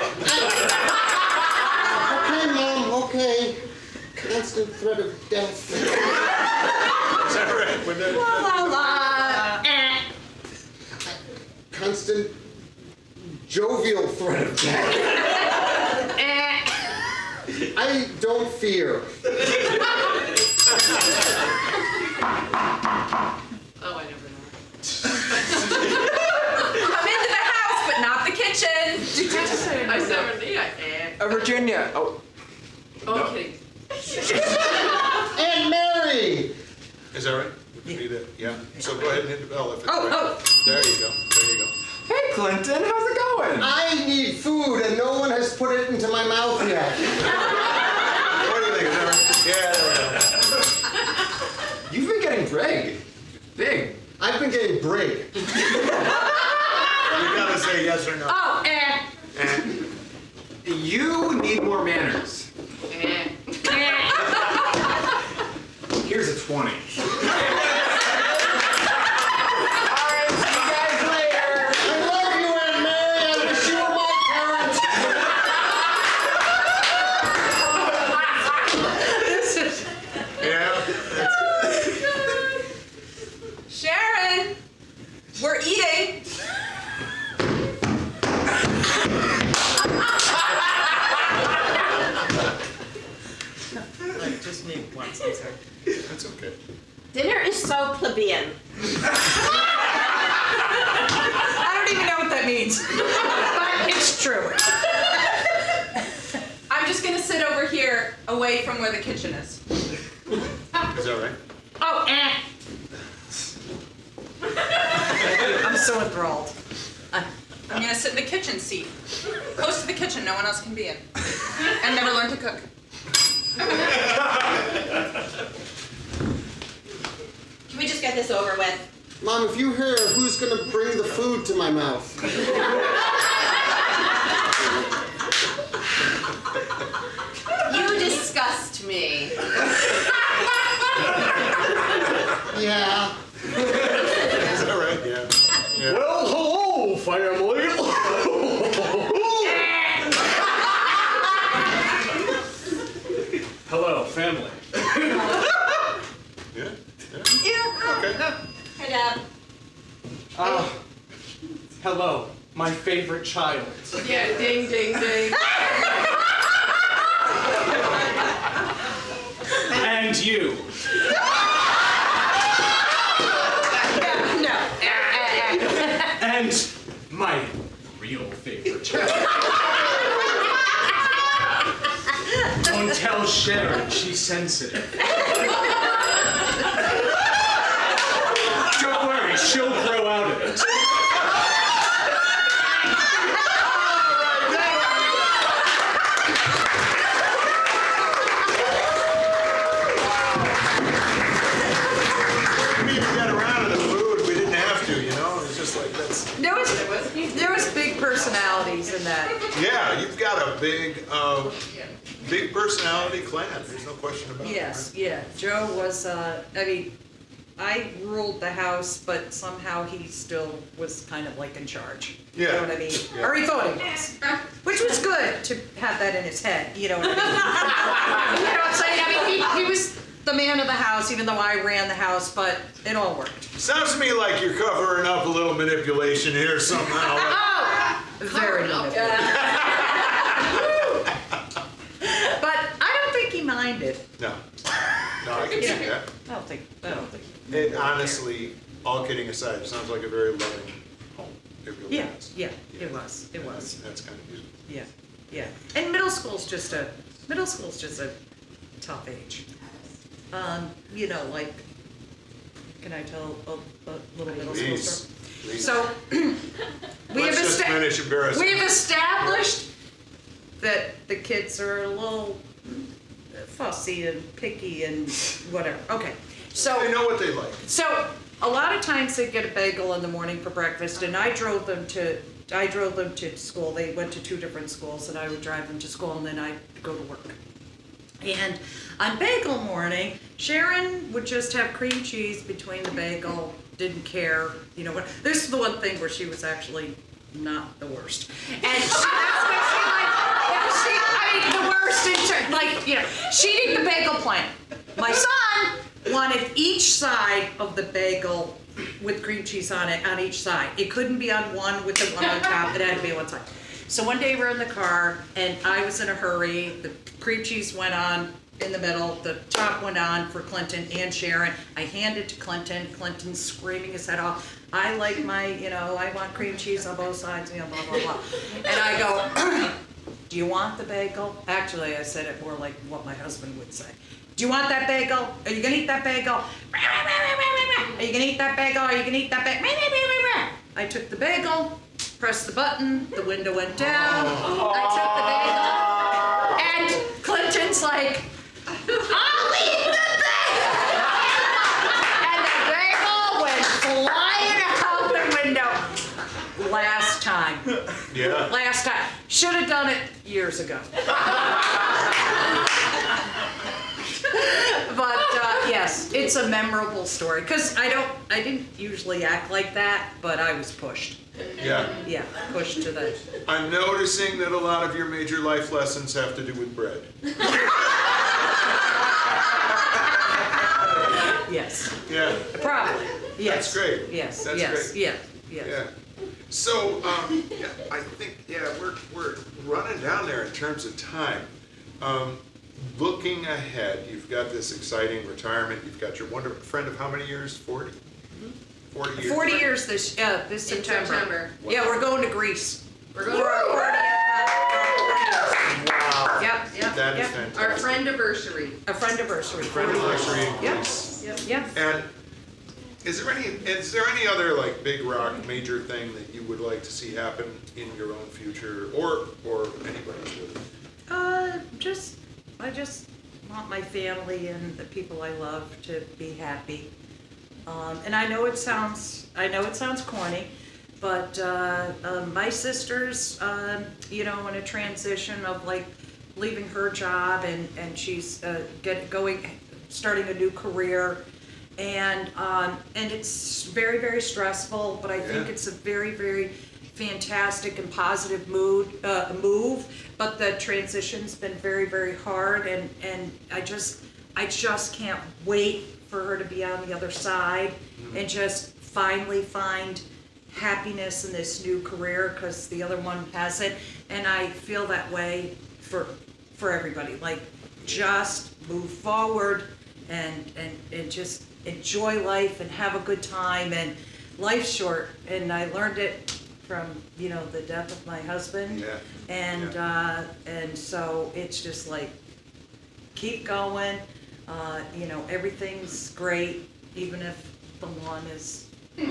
Okay, Mom, okay. Constant threat of death. Is that right? When that- Constant jovial threat of death. I don't fear. Oh, I never know. Come into the house, but not the kitchen. I never need Virginia. Oh, Okay. Aunt Mary! Is that right? We can do that. Yeah. So go ahead and hit the bell if it's Oh, right. oh. There you go. There you go. hey Clinton, how's it going? I need food and no one has put it into my mouth yet. What do you think? Is that right? Yeah, there we go. You've been getting big. I've been getting brig. You gotta say yes or no. Oh, And You need more manners. Here's a 20. Alright, see you guys later. I love you, Aunt Mary. I wish you were my parents. yeah, that's Sharon, we're eating. just me once. I'm sorry. That's okay. Dinner is so plebeian. I don't even know what that means. But it's true. I'm just gonna sit over here away from where the kitchen is. Is that right? Oh, I'm so enthralled. I'm gonna sit in the kitchen seat. Close to the kitchen, no one else can be in. And never learn to cook. Can we just get this over with? Mom, if you hear who's gonna bring the food to my mouth? disgust me. Yeah. Is that right? Yeah. Yeah. Well, hello, family. Hello, family. Yeah. Yeah. Okay. Hey, Dad. Hello, my favorite child. Yeah, ding, ding, ding. And you. No. And my real favorite child. Don't tell Sharon, she's sensitive. Don't worry, she'll grow out of it. We didn't even get around to the food. We didn't have to, you know? It's just like that's. There was big personalities in that. Yeah, you've got a big personality clan. There's no question about Yes, yeah. Joe was, I mean, I ruled the house, but somehow he still was kind of like in charge. You Yeah. know what I mean? Yeah. Or he thought he was. Which was good to have that in his head, you know what I mean? You know what I'm saying? I mean, he was the man of the house, even though I ran the house, but it all worked. It. Sounds to me like you're covering up a little manipulation here somehow. Oh! Very manipulative. But I don't think he minded. No. No, I can see that. I don't think. It honestly, all kidding aside, it sounds like a very loving home. It really Yeah, is. yeah, it was. That's kind of beautiful. Yeah, yeah. And middle school's just a tough age. You know, like, can I tell a little middle school Please. story? Please. So Let's just finish embarrassing. we've established that the kids are a little fussy and picky and whatever. Okay, so They know what they like. so a lot of times they get a bagel in the morning for breakfast, and I drove them to school. They went to two different schools, and I would drive them to school, and then I'd go to work. And on bagel morning, Sharon would just have cream cheese between the bagel, didn't care, you know what. This is the one thing where she was actually not the worst. And that's what she like, the worst in turn, like, you know, she'd eat the bagel plain. My son wanted each side of the bagel with cream cheese on it, on each side. It couldn't be on one with the one on top, it had to be on one side. So one day we're in the car, and I was in a hurry. The cream cheese went on in the middle, the top went on for Clinton and Sharon. I handed to Clinton. Clinton's screaming his head off. I like my, you know, I want cream cheese on both sides, you know, blah, blah, blah. And I go, do you want the bagel? Actually, I said it more like what my husband would say. Do you want that bagel? Are you gonna eat that bagel? Are you gonna eat that bagel? Are you gonna eat that bagel? I took the bagel, pressed the button, the window went down. I took the bagel, and Clinton's like, I'll eat the bagel! And the bagel went flying out the window. Last time. Yeah. Last time. Should have done it years ago. But yes, it's a memorable story because I didn't usually act like that, but I was pushed. Yeah. Yeah, pushed to the. I'm noticing that a lot of your major life lessons have to do with bread. Yes. Yeah. Probably. Yes. That's great. Yes. That's yes. great. Yeah. Yes. Yeah. So, yeah, I think, we're running down there in terms of time. Looking ahead, you've got this exciting retirement. You've got your wonderful friend of how many years? 40? 40 years. 40 years this September. September. Yeah, we're going to Greece. We're going For our 40th. Wow. Yep. That is Yep. fantastic. Our friend-iversary. A friend anniversary. Friend anniversary in Yep. Greece. Yep. And is there any other like big rock major thing that you would like to see happen in your own future or anybody's with? I just want my family and the people I love to be happy. And I know it sounds corny, but my sister's, you know, in a transition of like leaving her job, and she's starting a new career, and it's very, very stressful, but I think it's a very, very fantastic and positive move, but the transition's been very, very hard, and I just can't wait for her to be on the other side and just finally find happiness in this new career, because the other one hasn't, and I feel that way for everybody. Like, just move forward and just enjoy life and have a good time, and life's short, and I learned it from the death of my husband, and so it's just like, keep going, everything's great, even if the lawn is Go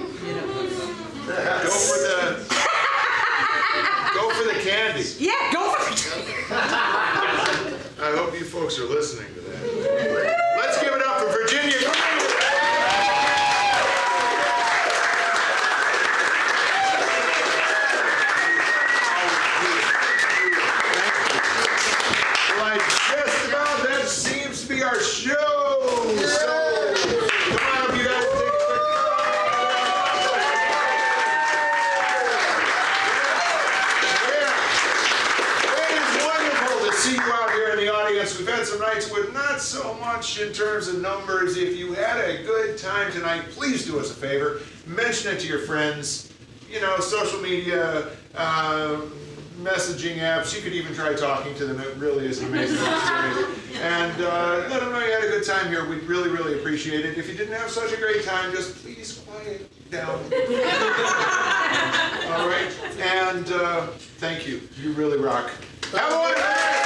for the candy. Yeah, go for it. I hope you folks are listening to that. Let's give it up for Virginia. Well, just about that seems to be our show. So, come on, you guys. See you out here in the audience. We've had some nights with not so much in terms of numbers. If you had a good time tonight, please do us a favor. Mention it to your friends. Social media, messaging apps. You could even try talking to them. It really is an amazing experience. And let them know you had a good time here. We'd really, really appreciate it. If you didn't have such a great time, just please quiet down. All right? And thank you. You really rock. Have a wonderful day.